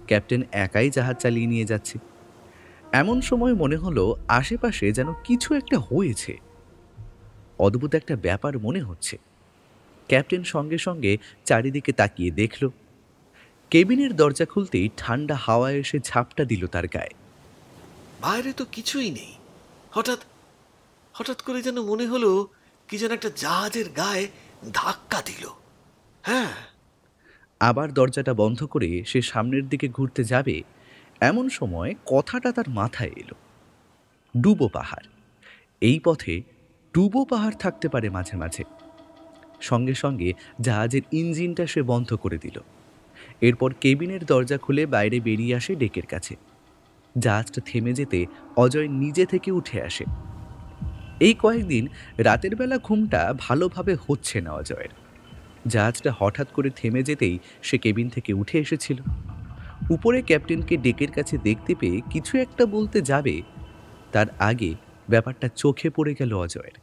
ক্যাপ্টেন একাই জাহাজ চালিয়ে নিয়ে যাচ্ছে। এমন সময় মনে হলো আশেপাশে যেন কিছু একটা হয়েছে, অদ্ভুত একটা ব্যাপার মনে হচ্ছে। ক্যাপ্টেন সঙ্গে সঙ্গে চারিদিকে তাকিয়ে দেখল, কেবিনের দরজা খুলতেই ঠান্ডা হাওয়া এসে ঝাপটা দিল তার গায়ে। বাইরে তো কিছুই নেই, হঠাৎ করে যেন মনে হলো কি যেন একটা জাহাজের গায়ে ধাক্কা দিল। হ্যাঁ, আবার দরজাটা বন্ধ করে সে সামনের দিকে ঘুরতে যাবে, এমন সময় কথাটা তার মাথায় এলো, ডুবো পাহাড়। এই পথে ডুবো পাহাড় থাকতে পারে মাঝে মাঝে। সঙ্গে সঙ্গে জাহাজের ইঞ্জিনটা সে বন্ধ করে দিল। এরপর কেবিনের দরজা খুলে বাইরে বেরিয়ে আসে ডেকের কাছে। জাহাজটা থেমে যেতে অজয় নিজে থেকে উঠে আসে। এই কয়েকদিন রাতের বেলা ঘুমটা ভালোভাবে হচ্ছে না অজয়ের। জাহাজটা হঠাৎ করে থেমে যেতেই সে কেবিন থেকে উঠে এসেছিল। উপরে ক্যাপ্টেনকে ডেকের কাছে দেখতে পেয়ে কিছু একটা বলতে যাবে, তার আগে ব্যাপারটা চোখে পড়ে গেল অজয়ের।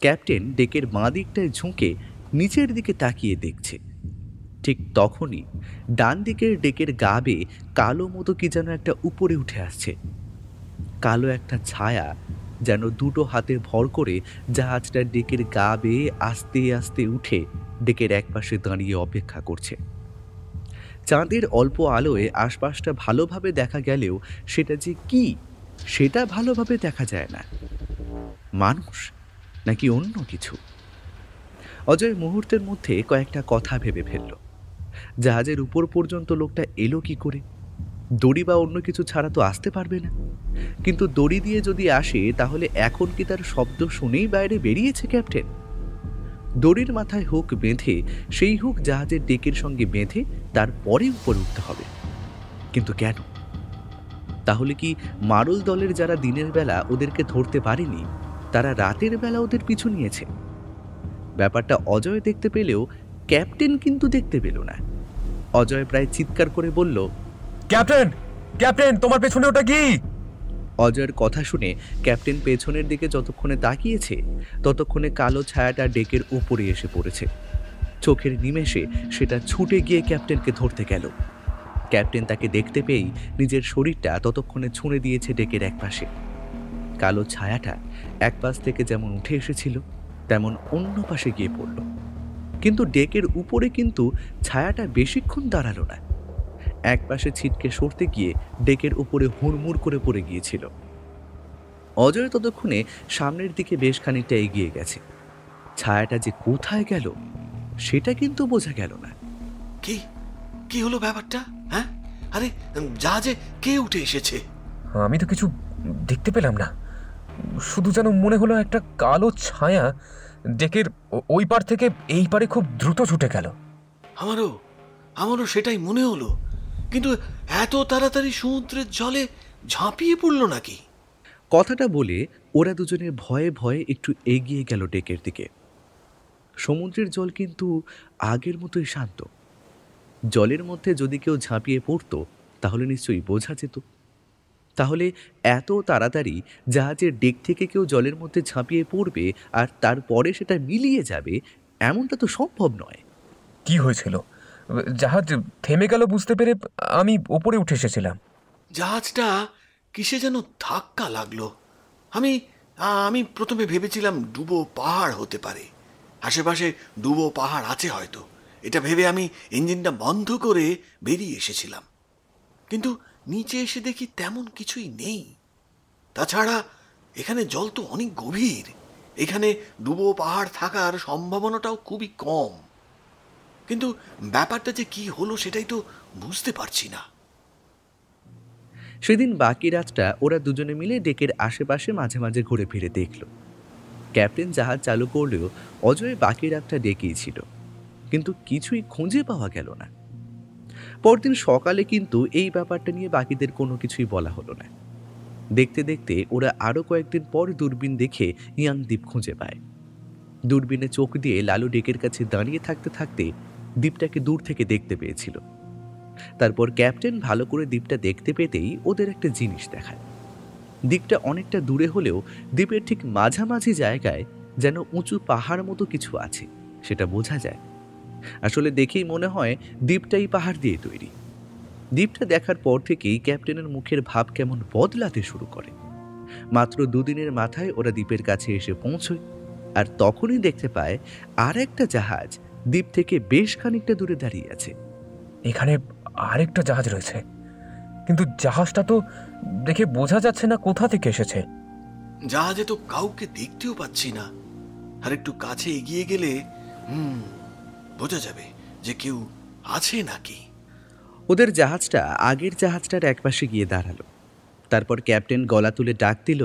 ক্যাপ্টেন ডেকের বাঁ দিকটায় ঝুঁকে নিচের দিকে তাকিয়ে দেখছে। ঠিক তখনই ডান দিকের ডেকের গা বেয়ে কালো মতো কি যেন একটা উপরে উঠে আসছে। কালো একটা ছায়া যেন দুটো হাতে ভর করে জাহাজটা ডেকের গা বেয়ে আস্তে আস্তে উঠে ডেকের একপাশে দাঁড়িয়ে অপেক্ষা করছে। চাঁদের অল্প আলোয় আশপাশটা ভালোভাবে দেখা গেলেও সেটা যে কি সেটা ভালোভাবে দেখা যায় না। মানুষ নাকি অন্য কিছু? অজয় মুহূর্তের মধ্যে কয়েকটা কথা ভেবে ফেলল। জাহাজের উপর পর্যন্ত লোকটা এলো কি করে? দড়ি বা অন্য কিছু ছাড়া তো আসতে পারবে না। কিন্তু দড়ি দিয়ে যদি আসে তাহলে এখন কি তার শব্দ শুনেই বাইরে বেরিয়েছে ক্যাপ্টেন? দড়ির মাথায় হুক বেঁধে সেই হুক জাহাজের ডেকের সঙ্গে বেঁধে তারপরে উপরে উঠতে হবে। কিন্তু কেন? তাহলে কি মারুল দলের যারা দিনের বেলা ওদেরকে ধরতে পারেনি, তারা রাতের বেলা ওদের পিছু নিয়েছে? ব্যাপারটা অজয় দেখতে পেলেও ক্যাপ্টেন কিন্তু দেখতে পেল না। অজয় প্রায় চিৎকার করে বলল, ক্যাপ্টেন, ক্যাপ্টেন, তোমার পেছনে ওটা কি? অজয়ের কথা শুনে ক্যাপ্টেন পেছনের দিকে যতক্ষণে তাকিয়েছে ততক্ষণে কালো ছায়াটা ডেকের উপরে এসে পড়েছে। চোখের নিমেষে সেটা ছুটে গিয়ে ক্যাপ্টেনকে ধরতে গেল। ক্যাপ্টেন তাকে দেখতে পেয়েই নিজের শরীরটা ততক্ষণে ছুঁড়ে দিয়েছে ডেকের একপাশে। কালো ছায়াটা এক পাশ থেকে যেমন উঠে এসেছিল তেমন অন্য পাশে গিয়ে পড়ল। কিন্তু ডেকের উপরে কিন্তু ছায়াটা বেশিক্ষণ দাঁড়ালো না। এক পাশে ছিটকে সরতে গিয়ে ডেকের উপরে হুড়মুড় করে পড়ে গিয়েছিল। অজয় ততক্ষণে সামনের দিকে বেশ খানিকটা এগিয়ে গেছে। ছায়াটা যে কোথায় গেল সেটা কিন্তু বোঝা গেল না। কি কি হলো ব্যাপারটা? হ্যাঁ, আরে জাহাজে কে উঠে এসেছে? আমি তো কিছু দেখতে পেলাম না, শুধু যেন মনে হলো একটা কালো ছায়া ডেকের ওই পার থেকে এই পারে খুব দ্রুত ছুটে গেল। আমারও সেটাই মনে হলো, কিন্তু এত তাড়াতাড়ি সমুদ্রের জলে ঝাঁপিয়ে পড়লো নাকি? কথাটা বলে ওরা দুজনে ভয়ে ভয়ে একটু এগিয়ে গেল ডেকের দিকে। সমুদ্রের জল কিন্তু আগের মতোই শান্ত। জলের মধ্যে যদি কেউ ঝাঁপিয়ে পড়তো তাহলে নিশ্চয়ই বোঝা যেত। তাহলে এত তাড়াতাড়ি জাহাজের ডেক থেকে কেউ জলের মধ্যে ঝাঁপিয়ে পড়বে আর তারপরে সেটা মিলিয়ে যাবে, এমনটা তো সম্ভব নয়। কি হয়েছিল? জাহাজ থেমে গেল বুঝতে পেরে আমি ওপরে উঠে এসেছিলাম। জাহাজটা কিসে যেন ধাক্কা লাগলো। আমি আমি প্রথমে ভেবেছিলাম ডুবো পাহাড় হতে পারে, আশেপাশে ডুবো পাহাড় আছে হয়তো, এটা ভেবে আমি ইঞ্জিনটা বন্ধ করে বেরিয়ে এসেছিলাম। কিন্তু নিচে এসে দেখি তেমন কিছুই নেই। তাছাড়া এখানে জল তো অনেক গভীর, এখানে ডুবো পাহাড় থাকার সম্ভাবনাটাও খুবই কম। কিন্তু ব্যাপারটা যে কি হলো সেটাই তো বুঝতে পারছি না। সেদিন বাকি রাতটা ওরা দুজনে মিলে ডেকের আশেপাশে মাঝে মাঝে ঘুরে ফিরে দেখল। ক্যাপ্টেন জাহাজ চালু করলেও অজয় বাকি রাতটা ডেকেই ছিল, কিন্তু কিছুই খুঁজে পাওয়া গেল না। পরদিন সকালে কিন্তু এই ব্যাপারটা নিয়ে বাকিদের কোনো কিছুই বলা হলো না। দেখতে দেখতে ওরা আরও কয়েকদিন পর দূরবীন দেখে ইয়াং দ্বীপ খুঁজে পায়। দূরবীনে চোখ দিয়ে লালু ডেকের কাছে দাঁড়িয়ে থাকতে থাকতে দ্বীপটাকে দূর থেকে দেখতে পেয়েছিল। তারপর ক্যাপ্টেন ভালো করে দ্বীপটা দেখতে পেতেই ওদের একটা জিনিস দেখায়। দ্বীপটা অনেকটা দূরে হলেও দ্বীপের ঠিক মাঝামাঝি জায়গায় যেন উঁচু পাহাড় মতো কিছু আছে, সেটা বোঝা যায়। আসলে দেখেই মনে হয় দ্বীপটাই পাহাড় দিয়ে তৈরি। দ্বীপটা দেখার পর থেকেই ক্যাপ্টেনের মুখের ভাব কেমন বদলাতে শুরু করে। মাত্র দুদিনের মাথায় ওরা দ্বীপের কাছে এসে পৌঁছয়, আর তখনই দেখতে পায় আর একটা জাহাজ দ্বীপ থেকে বেশ খানিকটা দূরে দাঁড়িয়ে আছে। এখানে আরেকটা জাহাজ রয়েছে, কিন্তু জাহাজটা তো দেখে বোঝা যাচ্ছে না কোথা থেকে এসেছে। জাহাজে তো কাউকে দেখতেও পাচ্ছি না। আর একটু কাছে এগিয়ে গেলে বোঝা যাবে যে কেউ আছে নাকি। ওদের জাহাজটা আগের জাহাজটার একপাশে গিয়ে দাঁড়ালো। তারপর ক্যাপ্টেন গলা তুলে ডাক দিল,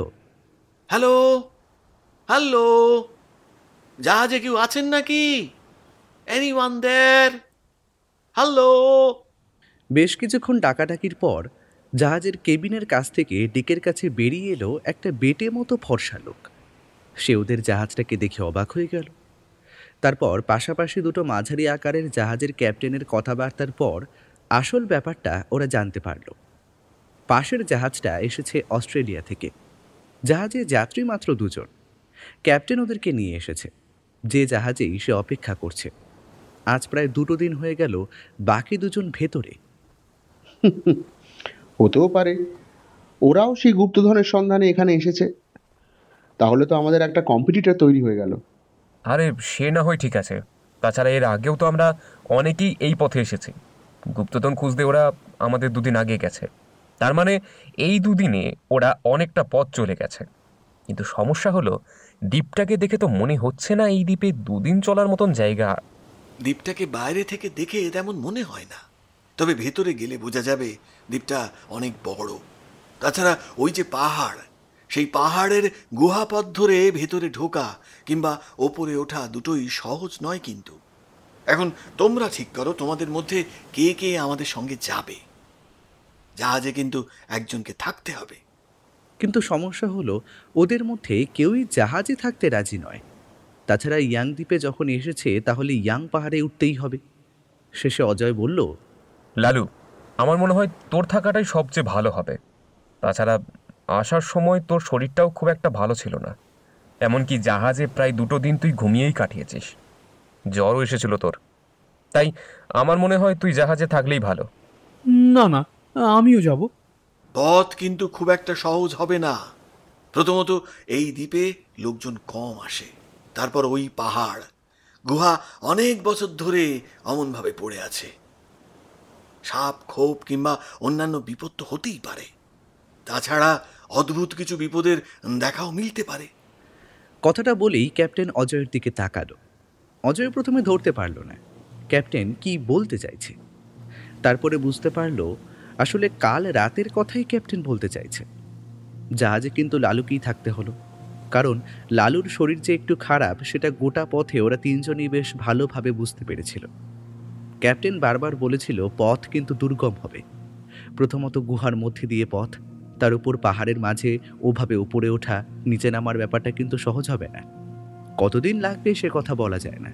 হ্যালো হ্যালো, জাহাজে কেউ আছেন নাকি? এনিওয়ান দেয়ার? হ্যালো। বেশ কিছুক্ষণ ডাকাডাকির পর জাহাজের কেবিনের কাছ থেকে ডেকের কাছে বেরিয়ে এলো একটা বেটে মতো ফর্সা লোক। সে ওদের জাহাজটাকে দেখে অবাক হয়ে গেল। তারপর পাশাপাশি দুটো মাঝারি আকারের জাহাজের ক্যাপ্টেনের কথাবার্তার পর আসল ব্যাপারটা ওরা জানতে পারল। পাশের জাহাজটা এসেছে অস্ট্রেলিয়া থেকে। জাহাজে যাত্রী মাত্র দুজন। ক্যাপ্টেন ওদেরকে নিয়ে এসেছে, যে জাহাজেই সে অপেক্ষা করছে। আজ প্রায় 2 দিন হয়ে গেল, বাকি দুজন ভেতরে। হতেও পারে ওরাও সেই গুপ্তধনের সন্ধানে এখানে এসেছে। তাহলে তো আমাদের একটা কম্পিটিটর তৈরি হয়ে গেল। আরে সে না হয় ঠিক আছে, তাছাড়া এর আগেও তো আমরা অনেকেই এই পথে এসেছি। গুপ্তধন খুঁজতে ওরা আমাদের 2 দিন আগে গেছে, তার মানে এই 2 দিনে ওরা অনেকটা পথ চলে গেছে। কিন্তু সমস্যা হলো দ্বীপটাকে দেখে তো মনে হচ্ছে না এই দ্বীপে 2 দিন চলার মতন জায়গা। দ্বীপটাকে বাইরে থেকে দেখে তেমন মনে হয় না, তবে ভেতরে গেলে বোঝা যাবে দ্বীপটা অনেক বড়। তাছাড়া ওই যে পাহাড়, সেই পাহাড়ের গুহাপথ ধরে ভেতরে ঢোকা কিংবা ওপরে ওঠা দুটোই সহজ নয়। কিন্তু এখন তোমরা ঠিক করো তোমাদের মধ্যে কে কে আমাদের সঙ্গে যাবে। জাহাজে কিন্তু একজনকে থাকতে হবে। কিন্তু সমস্যা হলো ওদের মধ্যে কেউই জাহাজে থাকতে রাজি নয়। তাছাড়া ইয়াং দ্বীপে যখন এসেছে তাহলে ইয়াং পাহাড়ে উঠতেই হবে। শেষে অজয় বলল, লালু, আমার মনে হয় তোর থাকাটাই সবচেয়ে ভালো হবে। তাছাড়া আসার সময় তোর শরীরটাও খুব একটা ভালো ছিল না, এমনকি জাহাজে প্রায় 2 দিন তুই ঘুমিয়েই কাটিয়েছিস, জ্বরও এসেছিল তোর। তাই আমার মনে হয় তুই জাহাজে থাকলেই ভালো। না না, আমিও যাব। পথ কিন্তু খুব একটা সহজ হবে না। প্রথমত এই দ্বীপে লোকজন কম আসে, তারপর ওই পাহাড় গুহা অনেক বছর ধরে অমনভাবে পড়ে আছে। সাপ খোপ কিংবা অন্যান্য বিপদ তো হতেই পারে। তাছাড়া অদ্ভুত কিছু বিপদের দেখাও মিলতে পারে। কথাটা বলেই ক্যাপ্টেন অজয়ের দিকে তাকালো। অজয় প্রথমে ধরতে পারল না ক্যাপ্টেন কি বলতে চাইছে। তারপরে বুঝতে পারল আসলে কাল রাতের কথাই ক্যাপ্টেন বলতে চাইছে। জাহাজে কিন্তু লালুকেই থাকতে হলো, কারণ লালুর শরীর যে একটু খারাপ সেটা গোটা পথে ওরা 3 জনই বেশ ভালোভাবে বুঝতে পেরেছিল। ক্যাপ্টেন বারবার বলেছিল পথ কিন্তু দুর্গম হবে। প্রথমত গুহার মধ্যে দিয়ে পথ, তার উপর পাহাড়ের মাঝে ওভাবে উপরে ওঠা নিচে নামার ব্যাপারটা কিন্তু সহজ হবে না। কতদিন লাগবে সে কথা বলা যায় না।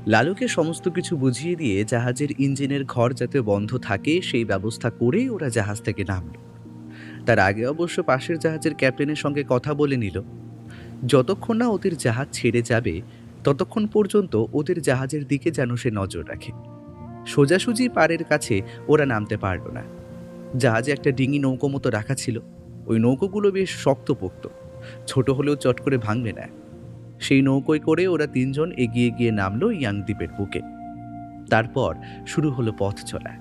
লালুকে সমস্ত কিছু বুঝিয়ে দিয়ে জাহাজের ইঞ্জিনের ঘর যাতে বন্ধ থাকে সেই ব্যবস্থা করে ওরা জাহাজ থেকে নামল। তার আগে অবশ্য পাশের জাহাজের ক্যাপ্টেনের সঙ্গে কথা বলে নিল। যতক্ষণ না ওদের জাহাজ ছেড়ে যাবে ততক্ষণ পর্যন্ত ওদের জাহাজের দিকে যেন সে নজর রাখে। সোজাসুজি পাড়ের কাছে ওরা নামতে পারল না। জাহাজে একটা ডিঙি নৌকো মতো রাখা ছিল। ওই নৌকোগুলো বেশ শক্তপোক্ত, ছোট হলেও চট করে ভাঙবে না। সেই নৌকোয় করে ওরা তিনজন এগিয়ে গিয়ে নামলো ইয়াং দ্বীপের বুকে। তারপর শুরু হলো পথ চলা।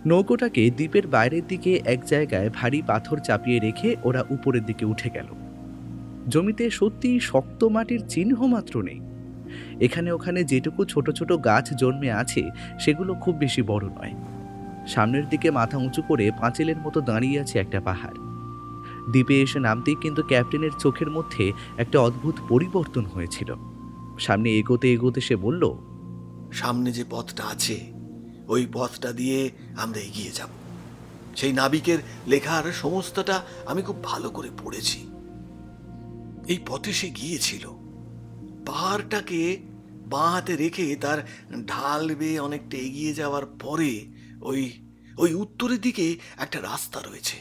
নৌকোটাকে দ্বীপের বাইরের দিকে এক জায়গায় ভারী পাথর চাপিয়ে রেখে ওরা উপরের দিকে উঠে গেল। জমিতে সত্যি শক্ত মাটির চিহ্ন মাত্র নেই। এখানে ওখানে যেটুকু ছোট ছোট গাছ জন্মে আছে সেগুলো খুব বেশি বড় নয়। সামনের দিকে মাথা উঁচু করে পাঁচিলের মতো দাঁড়িয়ে আছে একটা পাহাড়। দ্বীপে এসে নামতেই কিন্তু ক্যাপ্টেনের চোখের মধ্যে একটা অদ্ভুত পরিবর্তন হয়েছিল। সামনে এগোতে এগোতে সে বলল, সামনে যে পথটা আছে ওই পথটা দিয়ে আমরা এগিয়ে যাব। সেই নাবিকের লেখার সমস্তটা আমি খুব ভালো করে পড়েছি। এই পথে সে গিয়েছিল, পাহাড়টাকে বাঁ হাতে রেখে তার ঢাল বেয়ে অনেকটা এগিয়ে যাওয়ার পরে ওই ওই উত্তরের দিকে একটা রাস্তা রয়েছে।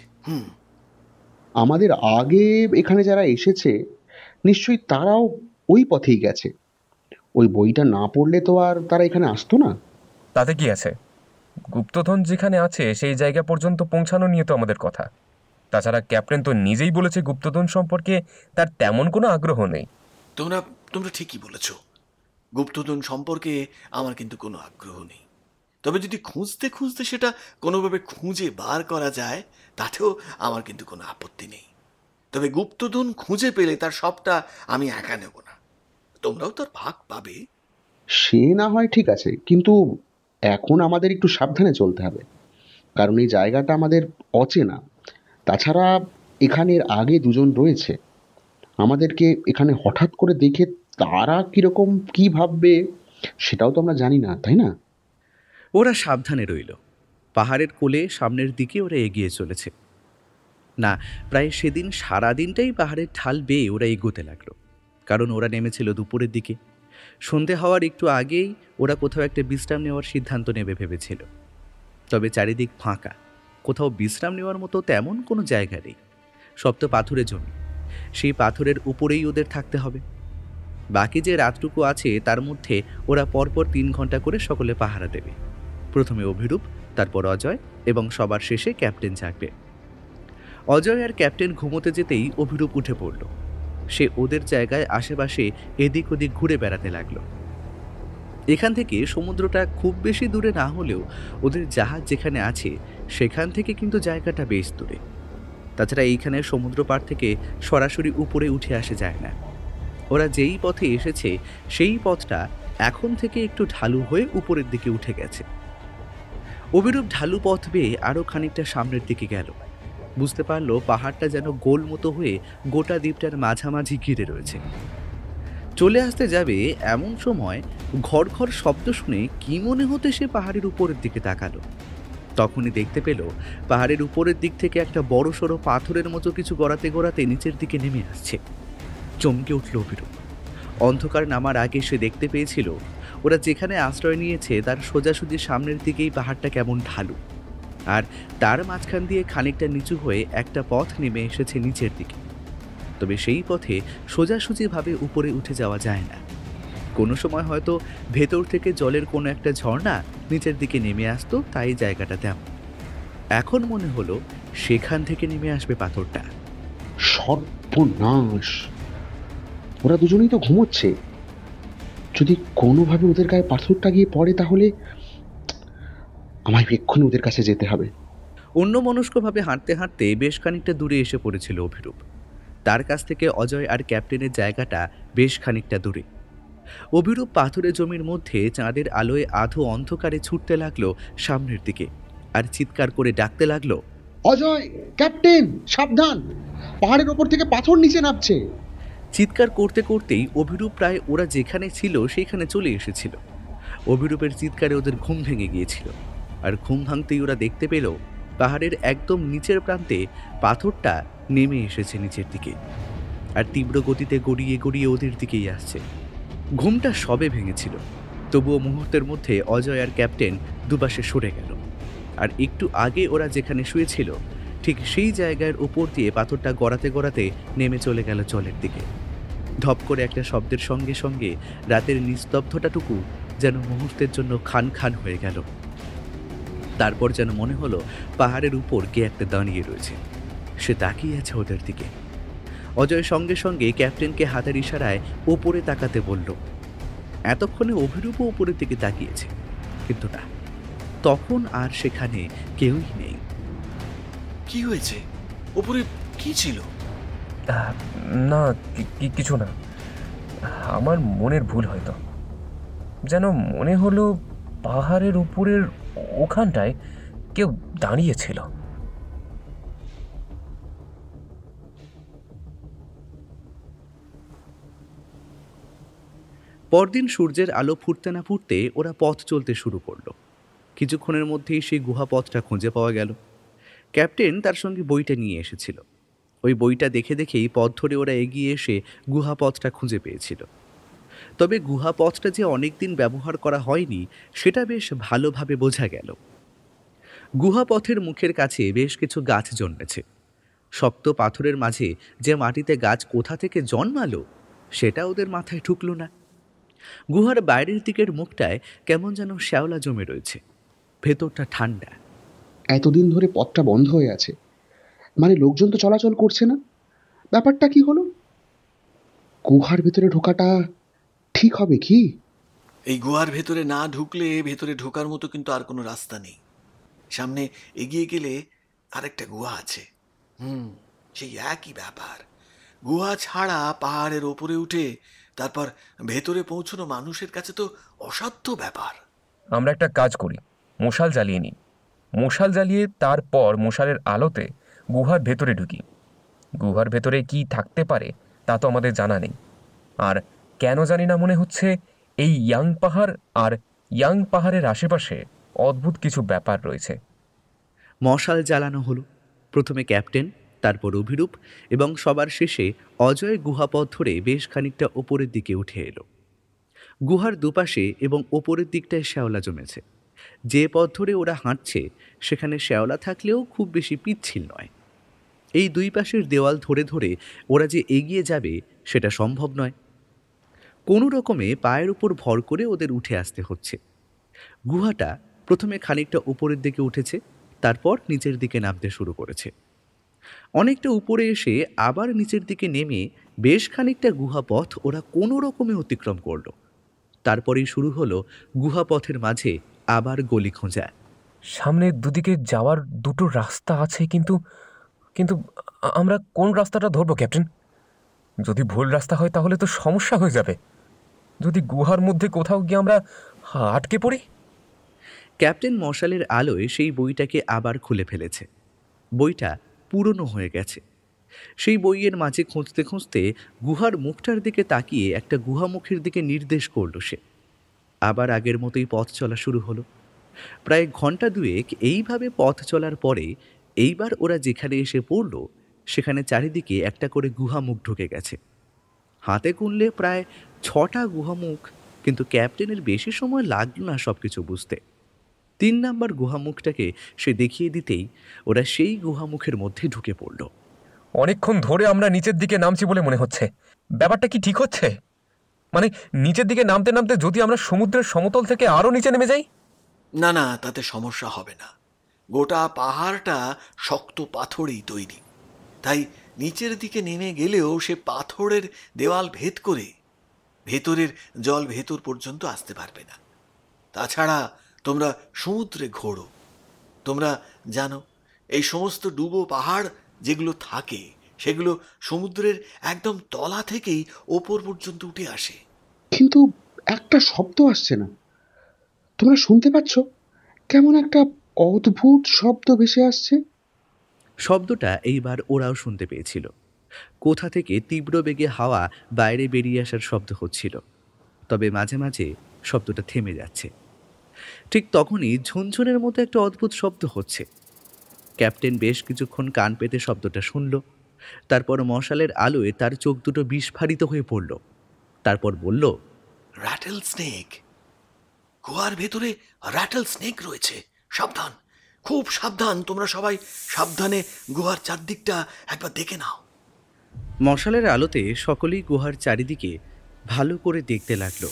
আমাদের আগে এখানে যারা এসেছে নিশ্চয়ই তারাও ওই পথেই গেছে। ওই বইটা না পড়লে তো আর তারা এখানে আসতো না। তাতে কি আছে? গুপ্তধন যেখানে আছে সেই জায়গা পর্যন্ত পৌঁছানো নিয়ে তো আমাদের কথা। তাছাড়া ক্যাপ্টেন তো নিজেই বলেছে গুপ্তধন সম্পর্কে তার তেমন কোনো আগ্রহ নেই। তোমরা ঠিকই বলেছ, গুপ্তধন সম্পর্কে আমার কিন্তু কোনো আগ্রহ নেই। তবে যদি খুঁজতে খুঁজতে সেটা কোনোভাবে খুঁজে বার করা যায় তাতেও আমার কিন্তু কোনো আপত্তি নেই। তবে গুপ্তধন খুঁজে পেলে তার সবটা আমি একা নেব না, তোমরাও তার ভাগ পাবে। সে না হয় ঠিক আছে, কিন্তু এখন আমাদের একটু সাবধানে চলতে হবে, কারণ এই জায়গাটা আমাদের অচেনা। তাছাড়া এখানের আগে দুজন রয়েছে, আমাদেরকে এখানে হঠাৎ করে দেখে তারা কীরকম কী ভাববে সেটাও তো আমরা জানি না, তাই না? ওরা সাবধানে রইল। পাহাড়ের কোলে সামনের দিকে ওরা এগিয়ে চলেছে। না, প্রায় সেদিন সারাদিনটাই পাহাড়ের ঢাল বেয়ে ওরা এগোতে লাগলো, কারণ ওরা নেমেছিল দুপুরের দিকে। সন্ধে হওয়ার একটু আগেই ওরা কোথাও একটা বিশ্রাম নেওয়ার সিদ্ধান্ত নেবে ভেবেছিল। তবে চারিদিক ফাঁকা, কোথাও বিশ্রাম নেওয়ার মতো তেমন কোনো জায়গা নেই। সব তো পাথরের জমি, সেই পাথরের উপরেই ওদের থাকতে হবে। বাকি যে রাতটুকু আছে তার মধ্যে ওরা পরপর 3 ঘন্টা করে সকলে পাহারা দেবে। প্রথমে অভিরূপ, তারপর অজয় এবং সবার শেষে ক্যাপ্টেন জাগবে। অজয় আর ক্যাপ্টেন ঘুমোতে যেতেই অভিরূপ উঠে পড়ল। সে ওদের জায়গায় আশেপাশে এদিক ওদিক ঘুরে বেড়াতে লাগলো। এখান থেকে সমুদ্রটা খুব বেশি দূরে না হলেও ওদের জাহাজ যেখানে আছে সেখান থেকে কিন্তু জায়গাটা বেশ দূরে। তাছাড়া এইখানে সমুদ্র পাড় থেকে সরাসরি উপরে উঠে আসে যায় না। ওরা যেই পথে এসেছে সেই পথটা এখন থেকে একটু ঢালু হয়ে উপরের দিকে উঠে গেছে। অভিরূপ ঢালু পথ বেয়ে আরও খানিকটা সামনের দিকে গেল। বুঝতে পারলো পাহাড়টা যেন গোল মতো হয়ে গোটা দ্বীপটার মাঝামাঝি ঘিরে রয়েছে। চলে আসতে যাবে এমন সময় ঘর ঘর শব্দ শুনে কি মনে হতে সে পাহাড়ের উপরের দিকে তাকালো। তখনই দেখতে পেল পাহাড়ের উপরের দিক থেকে একটা বড় সড়ো পাথরের মতো কিছু গড়াতে গড়াতে নিচের দিকে নেমে আসছে। চমকে উঠল অভিরূপ। অন্ধকার নামার আগে সে দেখতে পেয়েছিল ওরা যেখানে আশ্রয় নিয়েছে তার সোজাসুজি সামনের দিকেই পাহাড়টা কেমন ঢালু, আর তার মাঝখান দিয়ে খানিকটা নিচু হয়ে একটা পথ নেমে এসেছে নিচের দিকে। তবে সেই পথে সোজাসুজিভাবে উপরে উঠে যাওয়া যায় না। কোনো সময় হয়তো ভেতর থেকে জলের কোনো একটা ঝর্ণা নিচের দিকে নেমে আসতো, তাই জায়গাটা তেমন। এখন মনে হলো সেখান থেকে নেমে আসবে পাথরটা। সর্বনাশ! ওরা দুজনেই তো ঘুমোচ্ছে। যদি কোনোভাবে ওদের গায়ে পাথরটা গিয়ে পড়ে তাহলে আমায় এক্ষুনি ওদের কাছে যেতে হবে। অন্যমনস্কভাবে হাঁটতে হাঁটতে বেশ খানিকটা দূরে এসে পড়েছিল অভিরূপ। তার কাছ থেকে অজয় আর ক্যাপ্টেনের জায়গাটা বেশ খানিকটা দূরে। অভিরূপ পাথরের জমির মধ্যে চাঁদের আলোয় আধো অন্ধকারে ছুটতে লাগলো সামনের দিকে, আর চিৎকার করে ডাকতে লাগলো, অজয়, ক্যাপ্টেন, সাবধান! পাহাড়ের ওপর থেকে পাথর নিচে নামছে। চিৎকার করতে করতেই অভিরূপ প্রায় ওরা যেখানে ছিল সেখানে চলে এসেছিল। অভিরূপের চিৎকারে ওদের ঘুম ভেঙে গিয়েছিল, আর ঘুম ভাঙতেই ওরা দেখতে পেল পাহাড়ের একদম নিচের প্রান্তে পাথরটা নেমে এসেছে নিচের দিকে, আর তীব্র গতিতে গড়িয়ে গড়িয়ে ওদের দিকেই আসছে। ঘুমটা সবে ভেঙেছিল, তবুও মুহূর্তের মধ্যে অজয় আর ক্যাপ্টেন দুপাশে সরে গেল, আর একটু আগে ওরা যেখানে শুয়েছিল ঠিক সেই জায়গার উপর দিয়ে পাথরটা গড়াতে গড়াতে নেমে চলে গেল জলের দিকে। ধপ করে একটা শব্দের সঙ্গে সঙ্গে রাতের নিস্তব্ধতাটুকু যেন মুহূর্তের জন্য খান খান হয়ে গেল। তারপর যেন মনে হলো পাহাড়ের উপর কে একটা দাঁড়িয়ে রয়েছে, সে তাকিয়ে আছে ওদের দিকে। অজয় সঙ্গে সঙ্গে ক্যাপ্টেনকে হাতের ইশারায় ওপরে তাকাতে বলল। এতক্ষণে অভিরূপও উপরের দিকে তাকিয়েছে, কিন্তু না, তখন আর সেখানে কেউই নেই। কি হয়েছে? ওপরে কি ছিল? না, কিছু না। আমার মনের ভুল হয়তো। যেন মনে হলো পাহাড়ের উপরের ওখানটায় কেউ দাঁড়িয়েছিল। পরদিন সূর্যের আলো ফুটতে না ফুটতে ওরা পথ চলতে শুরু করলো। কিছুক্ষণের মধ্যেই সেই গুহা পথটা খুঁজে পাওয়া গেল। ক্যাপ্টেন তার সঙ্গে বইটা নিয়ে এসেছিল। ওই বইটা দেখে দেখেই পথ ধরে ওরা এগিয়ে এসে গুহা পথটা খুঁজে পেয়েছিল। তবে গুহা পথটা যে অনেকদিন ব্যবহার করা হয়নি সেটা বেশ ভালোভাবে বোঝা গেল। গুহা পথের মুখের কাছে বেশ কিছু গাছ জন্মেছে। শক্ত পাথরের মাঝে যে মাটিতে গাছ কোথা থেকে জন্মালো সেটা ওদের মাথায় ঢুকলো না। গুহার বাইরের দিকের মুখটায় কেমন যেন শ্যাওলা জমে রয়েছে, ভেতরটা ঠান্ডা। এতদিন ধরে পথটা বন্ধ হয়ে আছে, মানে লোকজন তো চলাচল করছে না। ব্যাপারটা কি হলো? গুহার ভেতরে ঢোকাটা ঠিক হবে কি? এই গুহার ভেতরে না ঢুকলে ভেতরে ঢোকার মতো কিন্তু আর কোনো রাস্তা নেই। সামনে এগিয়ে গেলে আরেকটা গুহা আছে। সেই একই ব্যাপার। গুহা ছাড়া পাহাড়ের ওপরে উঠে তারপর ভেতরে পৌঁছানো মানুষের কাছে তো অসাধ্য ব্যাপার। আমরা একটা কাজ করি, মশাল জ্বালিয়ে নিই। মশাল জ্বালিয়ে তারপর মশালের আলোতে গুহার ভেতরে ঢুকি। গুহার ভেতরে কি থাকতে পারে তা তো আমাদের জানা নেই। আর কেন জানি না মনে হচ্ছে এই ইয়াং পাহাড় আর ইয়াং পাহাড়ের আশেপাশে অদ্ভুত কিছু ব্যাপার রয়েছে। মশাল জ্বালানো হলো। প্রথমে ক্যাপ্টেন, তারপর অভিরূপ এবং সবার শেষে অজয় গুহাপথ ধরে বেশ খানিকটা ওপরের দিকে উঠে এলো। গুহার দুপাশে এবং ওপরের দিকটায় শ্যাওলা জমেছে। যে পথ ধরে ওরা হাঁটছে সেখানে শ্যাওলা থাকলেও খুব বেশি পিচ্ছিল নয়। এই দুই পাশের দেওয়াল ধরে ধরে ওরা যে এগিয়ে যাবে সেটা সম্ভব নয়। কোনো রকমে পায়ের উপর ভর করে ওদের উঠে আসতে হচ্ছে। গুহাটা প্রথমে খানিকটা উপরের দিকে উঠেছে, তারপর নিচের দিকে নামতে শুরু করেছে। অনেকটা উপরে এসে আবার নিচের দিকে নেমে বেশ খানিকটা গুহাপথ ওরা কোনো রকমে অতিক্রম করলো। তারপরেই শুরু হলো গুহাপথের মাঝে আবার গলি খোঁজা। সামনে দুদিকে যাওয়ার দুটো রাস্তা আছে, কিন্তু কিন্তু আমরা কোন রাস্তাটা ধরবো ক্যাপ্টেন? যদি ভুল রাস্তা হয় তাহলে তো সমস্যা হয়ে যাবে। যদি গুহার মধ্যে কোথাও গিয়ে আমরা আটকে পড়ি? ক্যাপ্টেন মশালের আলোয় সেই বইটাকে আবার খুলে ফেলেছে। বইটা পুরনো হয়ে গেছে। সেই বইয়ের মাঝে খুঁজতে খুঁজতে গুহার মুখটার দিকে তাকিয়ে একটা গুহামুখের দিকে নির্দেশ করলো সে। আবার আগের মতোই পথ চলা শুরু হলো। প্রায় ঘন্টা দুয়েক এইভাবে পথ চলার পরে এইবার ওরা যেখানে এসে পড়ল সেখানে চারিদিকে একটা করে গুহামুখ ঢুকে গেছে। হাতে গুনলে প্রায় 6টা গুহামুখ, কিন্তু ক্যাপ্টেনের বেশি সময় লাগলো না সব কিছু বুঝতে। 3 নাম্বার গুহামুখটাকে সে দেখিয়ে দিতেই ওরা সেই গুহামুখের মধ্যে ঢুকে পড়ল। অনেকক্ষণ ধরে আমরা নিচের দিকে নামছি বলে মনে হচ্ছে। ব্যাপারটা কি ঠিক হচ্ছে? মানে নিচের দিকে নামতে নামতে যদি আমরা সমুদ্রের সমতল থেকে আরো নিচে নেমে যাই? না না, তাতে সমস্যা হবে না। গোটা পাহাড়টা শক্ত পাথরেই তৈরি, তাই নিচের দিকে নেমে গেলেও সে পাথরের দেওয়াল ভেদ করে ভেতরের জল ভেতর পর্যন্ত আসতে পারবে না। তাছাড়া তোমরা সমুদ্রে ঘোরো। তোমরা জানো এই সমস্ত ডুবো পাহাড় যেগুলো থাকে সেগুলো সমুদ্রের একদম তলা থেকেই ওপর পর্যন্ত উঠে আসে। কিন্তু একটা শব্দ আসছে না, তোমরা শুনতে পাচ্ছ? কেমন একটা অদ্ভুত শব্দ ভেসে আসছে। শব্দটা এইবার ওরাও শুনতে পেয়েছিল। কোথা থেকে তীব্র বেগে হাওয়া বাইরে বেরিয়ে আসার শব্দ হচ্ছিল, তবে মাঝে মাঝে শব্দটা থেমে যাচ্ছে। ঠিক তখনই ঝুনঝুনের মতো একটা অদ্ভুত শব্দ হচ্ছে। ক্যাপ্টেন বেশ কিছুক্ষণ কান পেতে শব্দটা শুনল। তারপর মশালের আলোয় তার চোখ দুটো বিস্ফারিত হয়ে পড়ল। তারপর বলল, র্যাটেল স্নেক। গুহার ভেতরে র্যাটল স্নেক রয়েছে। সাবধান, খুব সাবধান। তোমরা সবাই সাবধানে গুহার চারদিকটা একবার দেখে নাও। মশালের আলোতে সকলেই গুহার চারিদিকে ভালো করে দেখতে লাগলো।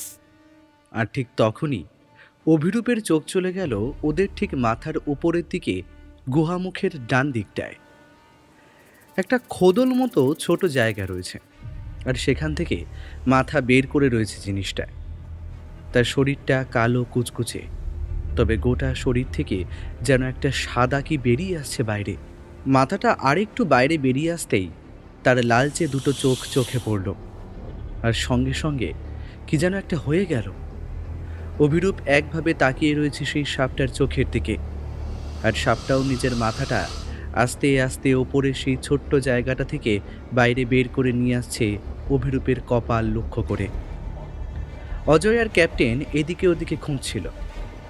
আর ঠিক তখনই অভিরূপের চোখ চলে গেল ওদের ঠিক মাথার উপরের দিকে গুহামুখের ডান দিকটায়। একটা খোদল মতো ছোট জায়গা রয়েছে, আর সেখান থেকে মাথা বের করে রয়েছে জিনিসটা। তার শরীরটা কালো কুচকুচে, তবে গোটা শরীর থেকে যেন একটা সাদা কি বেরিয়ে আসছে বাইরে। মাথাটা আরেকটু বাইরে বেরিয়ে আসতেই তার লালচে দুটো চোখ চোখে পড়ল, আর সঙ্গে সঙ্গে কি যেন একটা হয়ে গেল। অভিরূপ একভাবে তাকিয়ে রয়েছে সেই সাপটার চোখের দিকে, আর সাপটাও নিজের মাথাটা আস্তে আস্তে ওপরে সেই ছোট্ট জায়গাটা থেকে বাইরে বের করে নিয়ে আসছে অভিরূপের কপাল লক্ষ্য করে। অজয় আর ক্যাপ্টেন এদিকে ওদিকে খুঁজছিল।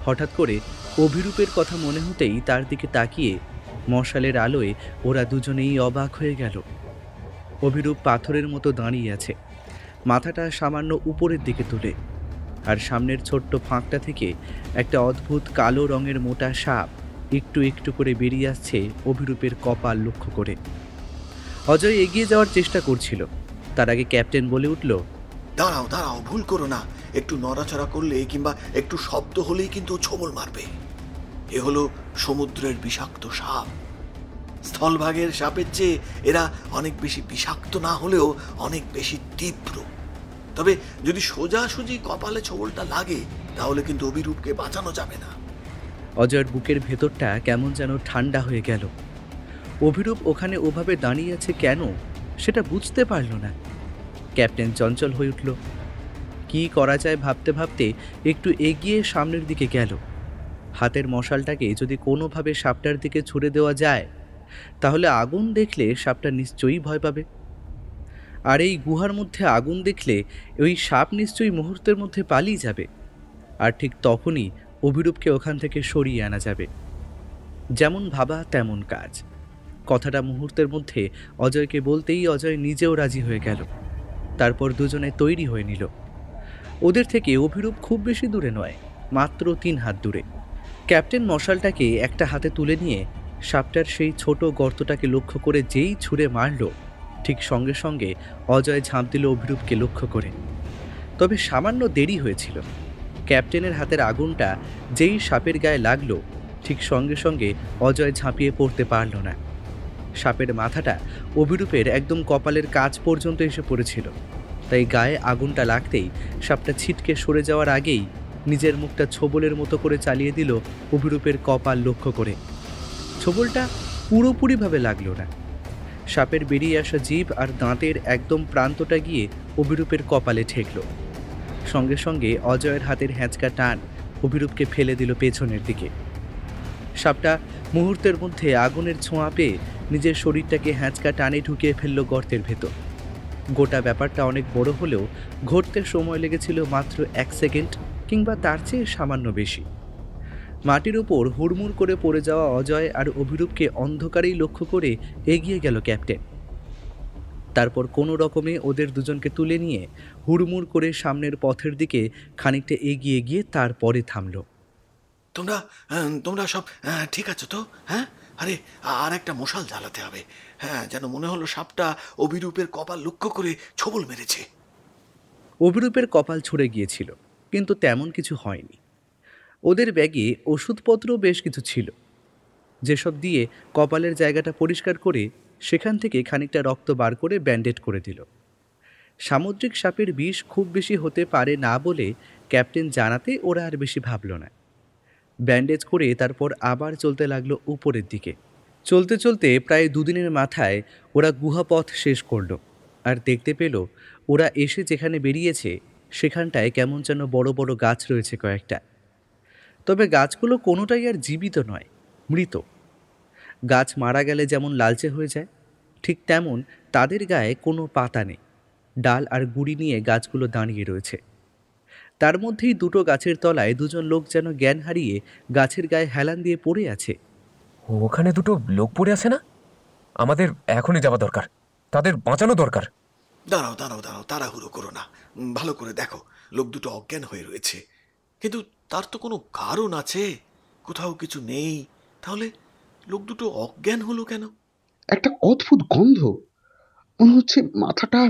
হঠাৎ করে অভিরূপের কথা মনে হতেই তার দিকে তাকিয়ে মশালের আলোয় ওরা দুজনেই অবাক হয়ে গেল। অভিরূপ পাথরের মতো দাঁড়িয়ে আছে, মাথাটা সামান্য উপরের দিকে তুলে, আর সামনের ছোট্ট ফাঁকটা থেকে একটা অদ্ভুত কালো রঙের মোটা সাপ একটু একটু করে বেরিয়ে আসছে অভিরূপের কপাল লক্ষ্য করে। অজয় এগিয়ে যাওয়ার চেষ্টা করছিল, তার আগে ক্যাপ্টেন বলে উঠল, দাঁড়াও দাঁড়াও, ভুল করো না। একটু নড়াচড়া করলে কিংবা একটু শব্দ হলেই কিন্তু ছোবল মারবে। এ হলো সমুদ্রের বিষাক্ত সাপ। স্থলভাগের সাপের চেয়ে এরা অনেক বেশি বিষাক্ত না হলেও অনেক বেশি তীব্র। তবে যদি সোজাসুজি কপালে ছোবলটা লাগে তাহলে কিন্তু অভিরূপকে বাঁচানো যাবে না। অজয়ের বুকের ভেতরটা কেমন যেন ঠান্ডা হয়ে গেল। অভিরূপ ওখানে ওভাবে দাঁড়িয়ে আছে কেন সেটা বুঝতে পারল না। ক্যাপ্টেন চঞ্চল হয়ে উঠল। কি করা যায় ভাবতে ভাবতে একটু এগিয়ে সামনের দিকে গেল। হাতের মশালটাকে যদি কোনোভাবে সাপটার দিকে ছুড়ে দেওয়া যায় তাহলে আগুন দেখলে সাপটা নিশ্চয়ই ভয় পাবে, আর এই গুহার মধ্যে আগুন দেখলে ওই সাপ নিশ্চয়ই মুহূর্তের মধ্যে পালিয়ে যাবে। আর ঠিক তখনই অভিরূপকে ওখান থেকে সরিয়ে আনা যাবে। যেমন ভাবা তেমন কাজ। কথাটা মুহূর্তের মধ্যে অজয়কে বলতেই অজয় নিজেও রাজি হয়ে গেল। তারপর দুজনে তৈরি হয়ে নিল। ওদের থেকে অভিরূপ খুব বেশি দূরে নয়, মাত্র 3 হাত দূরে। ক্যাপ্টেন মশালটাকে একটা হাতে তুলে নিয়ে সাপটার সেই ছোট গর্তটাকে লক্ষ্য করে যেই ছুঁড়ে মারল, ঠিক সঙ্গে সঙ্গে অজয় ঝাঁপ দিল অভিরূপকে লক্ষ্য করে। তবে সামান্য দেরি হয়েছিল। ক্যাপ্টেনের হাতের আগুনটা যেই সাপের গায়ে লাগলো, ঠিক সঙ্গে সঙ্গে অজয় ঝাঁপিয়ে পড়তে পারল না। সাপের মাথাটা অভিরূপের একদম কপালের কাছ পর্যন্ত এসে পড়েছিল, তাই গায়ে আগুনটা লাগতেই সাপটা ছিটকে সরে যাওয়ার আগেই নিজের মুখটা ছোবলের মতো করে চালিয়ে দিল অভিরূপের কপাল লক্ষ্য করে। ছোবলটা পুরোপুরিভাবে লাগলো না। সাপের বেরিয়ে আসা জিভ আর দাঁতের একদম প্রান্তটা গিয়ে অভিরূপের কপালে ঠেকল। সঙ্গে সঙ্গে অজয়ের হাতের হ্যাঁচকা টান অভিরূপকে ফেলে দিল পেছনের দিকে। সাপটা মুহূর্তের মধ্যে আগুনের ছোঁয়া পেয়ে নিজের শরীরটাকে হ্যাঁচকা টানে ঢুকিয়ে ফেলল গর্তের ভেতর। গোটা ব্যাপারটা অনেক বড় হলেও ঘটতে সময় লেগেছিল মাত্র 1 সেকেন্ড কিংবা তার চেয়ে সামান্য বেশি। মাটির উপর হুড়মুড় করে পড়ে যাওয়া অজয় আর অভিরূপকে অন্ধকারেই লক্ষ্য করে এগিয়ে গেল ক্যাপ্টেন। তারপর কোনো রকমে ওদের দুজনকে তুলে নিয়ে হুড়মুড় করে সামনের পথের দিকে খানিকটা এগিয়ে গিয়ে তারপরে থামল। তোমরা সব ঠিক আছো তো? হ্যাঁ, আরে আর একটা মশাল জ্বালাতে হবে। হ্যাঁ, যেন মনে হলো সাপটা অভিরূপের কপাল লক্ষ্য করে ছোবল মেরেছে। অভিরূপের কপাল ছুঁড়ে গিয়েছিল, কিন্তু তেমন কিছু হয়নি। ওদের ব্যাগে ওষুধপত্র বেশ কিছু ছিল, যেসব দিয়ে কপালের জায়গাটা পরিষ্কার করে সেখান থেকে খানিকটা রক্ত বার করে ব্যান্ডেড করে দিল। সামুদ্রিক সাপের বিষ খুব বেশি হতে পারে না বলে ক্যাপ্টেন জানাতে ওরা আর বেশি ভাবল না। ব্যান্ডেজ করে তারপর আবার চলতে লাগলো উপরের দিকে। চলতে চলতে প্রায় 2 দিনের মাথায় ওরা গুহাপথ শেষ করল, আর দেখতে পেল ওরা এসে যেখানে বেরিয়েছে সেখানটায় কেমন যেন বড় বড় গাছ রয়েছে কয়েকটা। তবে গাছগুলো কোনোটাই আর জীবিত নয়, মৃত। গাছ মারা গেলে যেমন লালচে হয়ে যায়, ঠিক তেমন তাদের গায়ে কোনো পাতা নেই। ডাল আর গুড়ি নিয়ে গাছগুলো দাঁড়িয়ে রয়েছে। তার মধ্যেই 2টো গাছের তলায় 2জন লোক যেন জ্ঞান হারিয়ে গাছের গায়ে হেলান দিয়ে পড়ে আছে। ওখানে 2টো লোক পড়ে আছে না? আমাদের এখনই যাওয়া দরকার, তাদের বাঁচানো দরকার। দাঁড়াও দাঁড়াও দাঁড়াও, তাড়াহুড়ো করো না। ভালো করে দেখো, লোক দুটো অজ্ঞান হয়ে রয়েছে, কিন্তু তার তো কোনো কারণ আছে। কোথাও কিছু নেই, তাহলে লোক দুটো অজ্ঞান হলো কেন? একটা অদ্ভুত গন্ধ, মনে হচ্ছে মাথাটা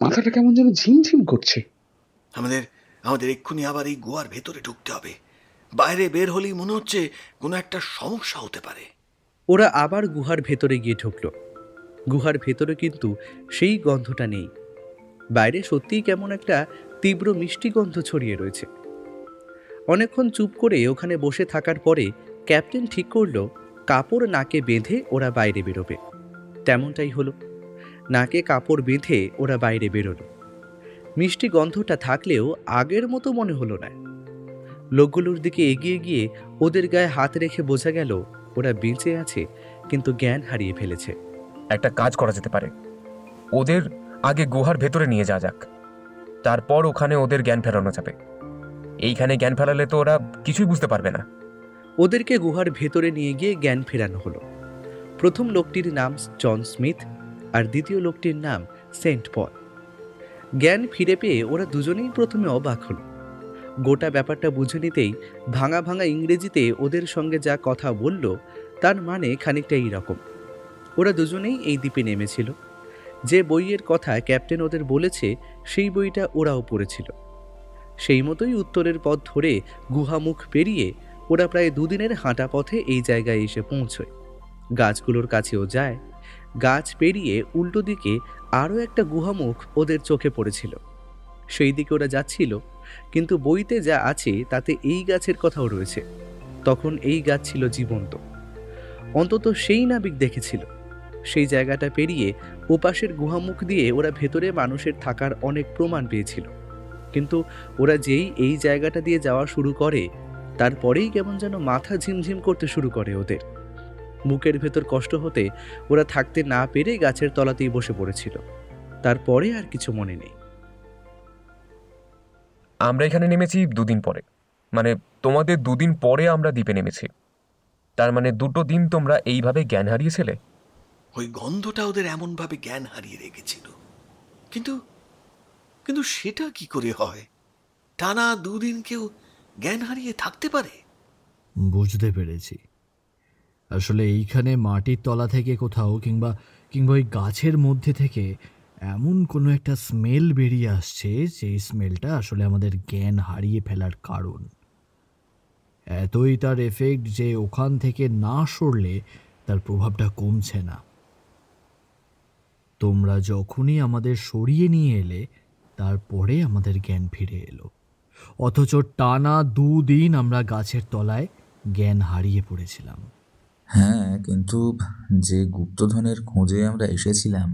মাথাটা কেমন যেন ঝিমঝিম করছে। আমাদের আমাদের এক্ষুনি আবার এই গুহার ভেতরে ঢুকতে হবে। বাইরে বের হলেই মনে হচ্ছে কোনো একটা সমস্যা হতে পারে। ওরা আবার গুহার ভেতরে গিয়ে ঢুকলো। গুহার ভেতরে কিন্তু সেই গন্ধটা নেই। বাইরে সত্যিই কেমন একটা তীব্র মিষ্টি গন্ধ ছড়িয়ে রয়েছে। অনেকক্ষণ চুপ করে ওখানে বসে থাকার পরে ক্যাপ্টেন ঠিক করলো কাপড় নাকে বেঁধে ওরা বাইরে বেরোবে। তেমনটাই হলো। নাকে কাপড় বেঁধে ওরা বাইরে বেরোলো। মিষ্টি গন্ধটা থাকলেও আগের মতো মনে হলো না। লোকগুলোর দিকে এগিয়ে গিয়ে ওদের গায়ে হাত রেখে বোঝা গেল ওরা বেঁচে আছে, কিন্তু জ্ঞান হারিয়ে ফেলেছে। একটা কাজ করা যেতে পারে, ওদের আগে গুহার ভেতরে নিয়ে যাওয়া যাক, তারপর ওখানে ওদের জ্ঞান ফেরানো যাবে। এইখানে জ্ঞান ফেরালে তো ওরা কিছুই বুঝতে পারবে না। ওদেরকে গুহার ভেতরে নিয়ে গিয়ে জ্ঞান ফেরানো হলো। প্রথম লোকটির নাম জন স্মিথ আর দ্বিতীয় লোকটির নাম সেন্ট পল। জ্ঞান ফিরে পেয়ে ওরা দুজনেই প্রথমে অবাক হলো। গোটা ব্যাপারটা বুঝে নিতেই ভাঙা ভাঙা ইংরেজিতে ওদের সঙ্গে যা কথা বলল তার মানে খানিকটা এইরকম। ওরা দুজনেই এই দ্বীপে নেমেছিল। যে বইয়ের কথা ক্যাপ্টেন ওদের বলেছে সেই বইটা ওরাও পড়েছিল। সেই মতোই উত্তরের পথ ধরে গুহামুখ পেরিয়ে ওরা প্রায় দুদিনের হাঁটা পথে এই জায়গায় এসে পৌঁছয়। গাছগুলোর কাছেও যায়। গাছ পেরিয়ে উল্টো দিকে আরও একটা গুহামুখ ওদের চোখে পড়েছিল। সেই দিকে ওরা যাচ্ছিল, কিন্তু বইতে যা আছে তাতে এই গাছের কথাও রয়েছে। তখন এই গাছ ছিল জীবন্ত। অন্তত সেই নাবিক দেখেছিল। সেই জায়গাটা পেরিয়ে ওপাশের গুহামুখ দিয়ে ওরা ভেতরে মানুষের থাকার অনেক প্রমাণ পেয়েছিল। কিন্তু ওরা যেই এই জায়গাটা দিয়ে যাওয়া শুরু করে তারপরেই কেমন যেন মাথা ঝিমঝিম করতে শুরু করে ওদের। বুকের ভেতর কষ্ট হতে ওরা থাকতে না পেরে গাছের তলাতেই বসে পড়েছিল। তারপরে আর কিছু মনে নেই। আমরা এখানে নেমেছি দুদিন পরে, মানে তোমাদের দুদিন পরে আমরা দ্বীপে নেমেছি। তার মানে 2 দিন তোমরা এইভাবে জ্ঞান হারিয়েছিলে। ওই গন্ধটা ওদের এমনভাবে জ্ঞান হারিয়ে রেখেছিল। কিন্তু কিন্তু সেটা কি করে হয়? টানা 2 দিন কেউ জ্ঞান হারিয়ে থাকতে পারে? বুঝতে পেরেছি। আসলে এইখানে মাটির তলা থেকে কোথাও কিংবা কিংবা ওই গাছের মধ্যে থেকে এমন কোনো একটা স্মেল বেরিয়ে আসছে, যেই স্মেলটা আসলে আমাদের জ্ঞান হারিয়ে ফেলার কারণ। এতই তার এফেক্ট যে ওখান থেকে না সরলে তার প্রভাবটা কমছে না। তোমরা যখনই আমাদের সরিয়ে নিয়ে এলে তারপরে আমাদের জ্ঞান ফিরে এলো, অথচ টানা 2 দিন আমরা গাছের তলায় জ্ঞান হারিয়ে পড়েছিলাম। হ্যাঁ, কিন্তু যে গুপ্তধনের খোঁজে আমরা এসেছিলাম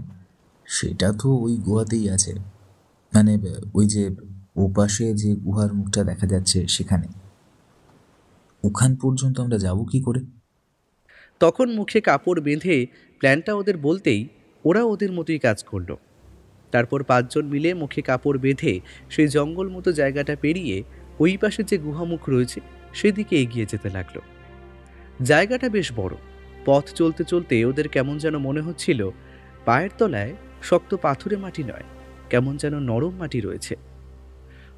সেটা তো ওই গুহাতেই আছে, মানে ওই যে ওপাশে যে গুহার মুখটা দেখা যাচ্ছে সেখানে। ওখান পর্যন্ত আমরা যাব কি করে? তখন মুখে কাপড় বেঁধে প্ল্যানটা ওদের বলতেই ওরা ওদের মতোই কাজ করলো। তারপর 5 জন মিলে মুখে কাপড় বেঁধে সেই জঙ্গল মতো জায়গাটা পেরিয়ে ওই পাশে যে গুহামুখ রয়েছে সেদিকে এগিয়ে যেতে লাগলো। জায়গাটা বেশ বড়। পথ চলতে চলতে ওদের কেমন যেন মনে হচ্ছিল পায়ের তলায় শক্ত পাথুরে মাটি নয়, কেমন যেন নরম মাটি রয়েছে।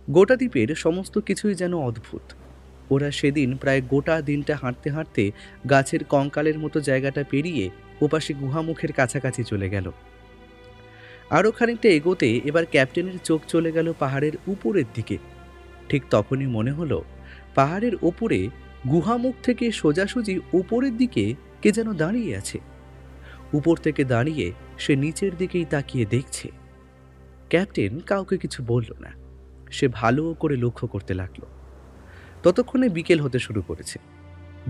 গোটা দ্বীপের সমস্ত কিছুই যেন অদ্ভুত। ওরা সেদিন প্রায় গোটা দিনটা হাঁটতে হাঁটতে গাছের কঙ্কালের মতো জায়গাটা পেরিয়ে ওপাশে গুহামুখের কাছাকাছি চলে গেল। আরও খানিকটা এগোতে এবার ক্যাপ্টেনের চোখ চলে গেল পাহাড়ের উপরের দিকে। ঠিক তখনই মনে হলো পাহাড়ের ওপরে গুহামুখ থেকে সোজাসুজি উপরের দিকে কে যেন দাঁড়িয়ে আছে। উপর থেকে দাঁড়িয়ে সে নিচের দিকেই তাকিয়ে দেখছে। ক্যাপ্টেন কাউকে কিছু বলল না। সে ভালো করে লক্ষ্য করতে লাগলো। ততক্ষণে বিকেল হতে শুরু করেছে।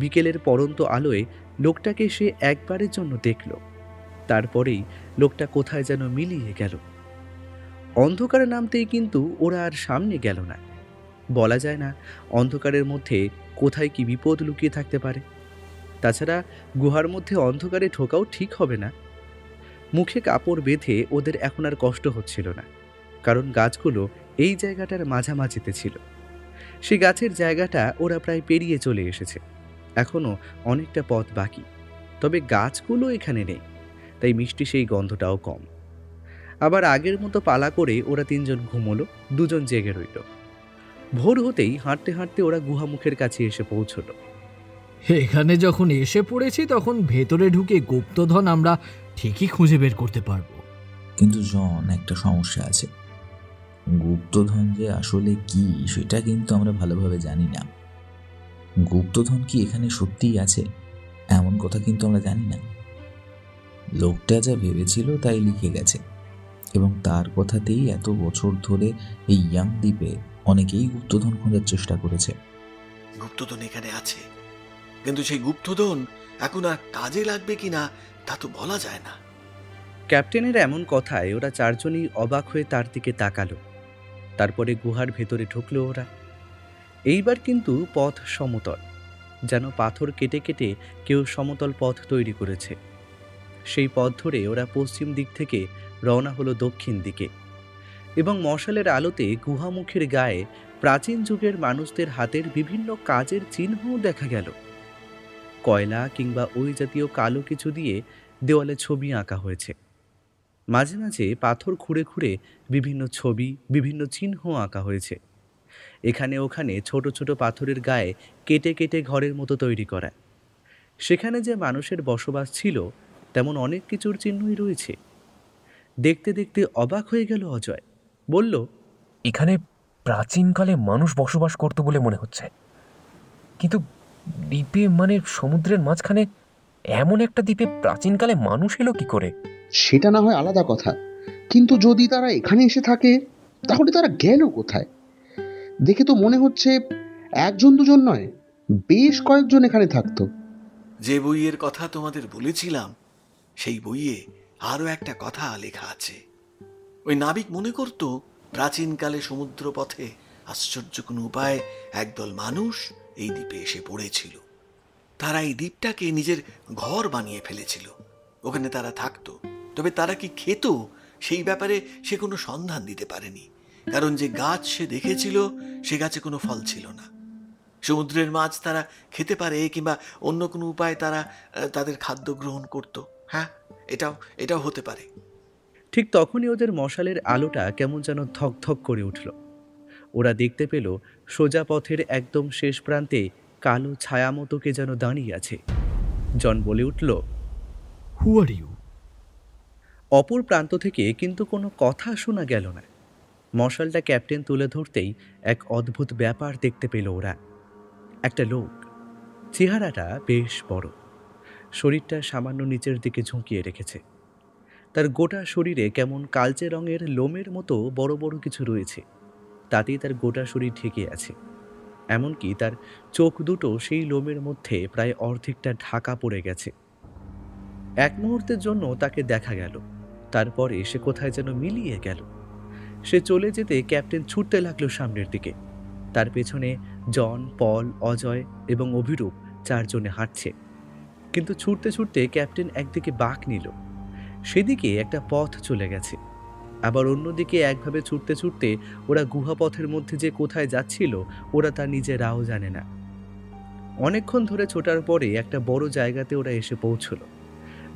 বিকেলের পরন্ত আলোয় লোকটাকে সে একবারের জন্য দেখল। তারপরেই লোকটা কোথায় যেন মিলিয়ে গেল। অন্ধকারে নামতেই কিন্তু ওরা আর সামনে গেল না। বলা যায় না অন্ধকারের মধ্যে কোথায় কি বিপদ লুকিয়ে থাকতে পারে। তাছাড়া গুহার মধ্যে অন্ধকারে ঢোকাও ঠিক হবে না। মুখে কাপড় বেঁধে ওদের এখন আর কষ্ট হচ্ছিল না, কারণ গাছগুলো এই জায়গাটার মাঝামাঝিতে ছিল। সে গাছের জায়গাটা ওরা প্রায় পেরিয়ে চলে এসেছে। এখনও অনেকটা পথ বাকি, তবে গাছগুলো এখানে নেই, তাই মিষ্টি সেই গন্ধটাও কম। আবার আগের মতো পালা করে ওরা 3 জন ঘুমোলো, 2 জন জেগে রইল। ভোর হতেই হাঁটতে হাঁটতে ওরা গুহামুখের কাছে এসে পৌঁছলো। এখানে যখন এসে পড়েছি তখন ভেতরে ঢুকে গুপ্তধন আমরা ঠিকই খুঁজে বের করতে পারবো। কিন্তু জন, একটা সমস্যা আছে। গুপ্তধন যে আসলে কি সেটা কিন্তু আমরা ভালোভাবে জানি না। গুপ্তধন কি এখানে সত্যিই আছে এমন কথা কিন্তু আমরা জানি না। লোকটা যা ভেবেছিল তাই লিখে গেছে, এবং তার কথাতেই এত বছর ধরে এই ইয়াং দ্বীপে অনেকেই গুপ্তধন খোঁজার চেষ্টা করেছে। গুপ্তধন এখানে আছে, কিন্তু সেই গুপ্তধন এখন আর কাজে লাগবে কিনা তা তো বলা যায় না। ক্যাপ্টেনের এমন কথায় ওরা চারজনই অবাক হয়ে তার দিকে তাকালো। তারপরে গুহার ভেতরে ঢুকলো ওরা। এইবার কিন্তু পথ সমতল, যেন পাথর কেটে কেটে কেউ সমতল পথ তৈরি করেছে। সেই পথ ধরে ওরা পশ্চিম দিক থেকে রওনা হলো দক্ষিণ দিকে, এবং মশালের আলোতে গুহামুখের গায়ে প্রাচীন যুগের মানুষদের হাতের বিভিন্ন কাজের চিহ্নও দেখা গেল। কয়লা কিংবা ওই জাতীয় কালো কিছু দিয়ে দেওয়ালে ছবি আঁকা হয়েছে। মাঝে মাঝে পাথর খুঁড়ে খুঁড়ে বিভিন্ন ছবি, বিভিন্ন চিহ্ন আঁকা হয়েছে। এখানে ওখানে ছোট ছোট পাথরের গায়ে কেটে কেটে ঘরের মতো তৈরি করা। সেখানে যে মানুষের বসবাস ছিল তেমন অনেক কিছুর চিহ্নই রয়েছে। দেখতে দেখতে অবাক হয়ে গেল অজয়। বলল, এখানে প্রাচীনকালে মানুষ বসবাস করতো বলে মনে হচ্ছে, কিন্তু দ্বীপে মানে সমুদ্রের মাঝখানে এমন একটা দ্বীপে প্রাচীনকালে মানুষ এলো কি করে? সেটা না হয় আলাদা কথা, কিন্তু যদি তারা এখানে এসে থাকে তাহলে তারা গেল কোথায়? দেখে তো মনে হচ্ছে একজন দুজন নয়, বেশ কয়েকজন এখানে থাকতো। যে বইয়ের কথা তোমাদের বলেছিলাম সেই বইয়ে আরো একটা কথা লেখা আছে। ওই নাবিক মনে করত প্রাচীনকালে সমুদ্র পথে আশ্চর্য কোনো উপায়ে একদল মানুষ এই দ্বীপে এসে পড়েছিল। তারা এই দ্বীপটাকে নিজের ঘর বানিয়ে ফেলেছিল। ওখানে তারা থাকতো, তবে তারা কি খেত সেই ব্যাপারে সে কোনো সন্ধান দিতে পারেনি, কারণ যে গাছ সে দেখেছিল সে গাছে কোনো ফল ছিল না। সমুদ্রের মাছ তারা খেতে পারে কিংবা অন্য কোনো উপায়ে তারা তাদের খাদ্য গ্রহণ করত। হ্যাঁ, এটাও হতে পারে। ঠিক তখনই ওদের মশালের আলোটা কেমন যেন ধকধক করে উঠল। ওরা দেখতে পেল সোজা পথের একদম শেষ প্রান্তে কালো ছায়া মতো কে যেন দাঁড়িয়ে আছে। জন বলে উঠল, হু আর ইউ? অপর প্রান্ত থেকে কিন্তু কোনো কথা শোনা গেল না। মশালটা ক্যাপ্টেন তুলে ধরতেই এক অদ্ভুত ব্যাপার দেখতে পেল ওরা। একটা লোক, চেহারাটা বেশ বড়, শরীরটা সামান্য নিচের দিকে ঝুঁকিয়ে রেখেছে। তার গোটা শরীরে কেমন কালচে রঙের লোমের মতো বড় বড় কিছু রয়েছে, তাতেই তার গোটা শরীর ঢেকে আছে। এমনকি তার চোখ দুটো সেই লোমের মধ্যে প্রায় অর্ধেকটা ঢাকা পড়ে গেছে। এক মুহূর্তের জন্য তাকে দেখা গেল, তারপরে সে কোথায় যেন মিলিয়ে গেল। সে চলে যেতে ক্যাপ্টেন ছুটতে লাগলো সামনের দিকে। তার পেছনে জন, পল, অজয় এবং অভিরূপ চারজনে হাঁটছে। কিন্তু ছুটতে ছুটতে ক্যাপ্টেন একদিকে বাঁক নিল, সেদিকে একটা পথ চলে গেছে। আবার অন্যদিকে একভাবে ছুটতে ছুটতে ওরা গুহাপথের মধ্যে যে কোথায় যাচ্ছিল ওরা তা নিজেরাও জানে না। অনেকক্ষণ ধরে ছোটার পরে একটা বড় জায়গাতে ওরা এসে পৌঁছলো।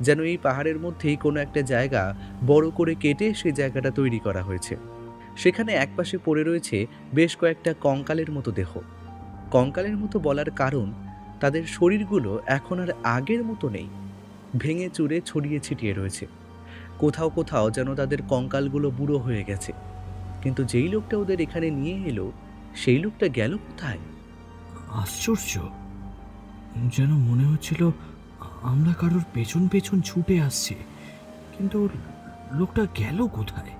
যেন এই পাহাড়ের মধ্যেই কোনো একটা জায়গা বড় করে কেটে সেই জায়গাটা তৈরি করা হয়েছে। সেখানে একপাশে পড়ে রয়েছে বেশ কয়েকটা কঙ্কালের মতো দেহ। কঙ্কালের মতো বলার কারণ তাদের শরীরগুলো এখন আর আগের মতো নেই, ভেঙে চুরে ছড়িয়ে ছিটিয়ে রয়েছে। কোথাও কোথাও যেন তাদের কঙ্কালগুলো বুড়ো হয়ে গেছে। কিন্তু যেই লোকটা ওদের এখানে নিয়ে এলো সেই লোকটা গেল কোথায়? আশ্চর্য, যেন মনে হচ্ছিল আমরা কারোর পেছন পেছন ছুটে আসছি, কিন্তু লোকটা গেল কোথায়?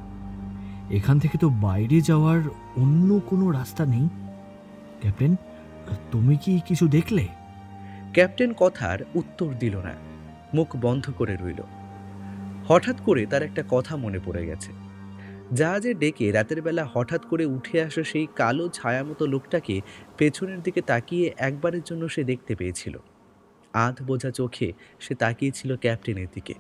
এখান থেকে তো বাইরে যাওয়ার অন্য কোনো রাস্তা নেই। ক্যাপ্টেন, তুমি কি কিছু দেখলে? ক্যাপ্টেন কথার উত্তর দিল না, মুখ বন্ধ করে রইল। হঠাৎ করে তার একটা কথা মনে পড়ে গেছে। জাহাজে ডেকে রাতের বেলা হঠাৎ করে উঠে আসা সেই কালো ছায়া মতো লোকটাকে পেছনের দিকে তাকিয়ে একবারের জন্য সে দেখতে পেয়েছিল। আধ বোঝা চোখে সে তাকিয়েছিল ক্যাপ্টেনের দিকে।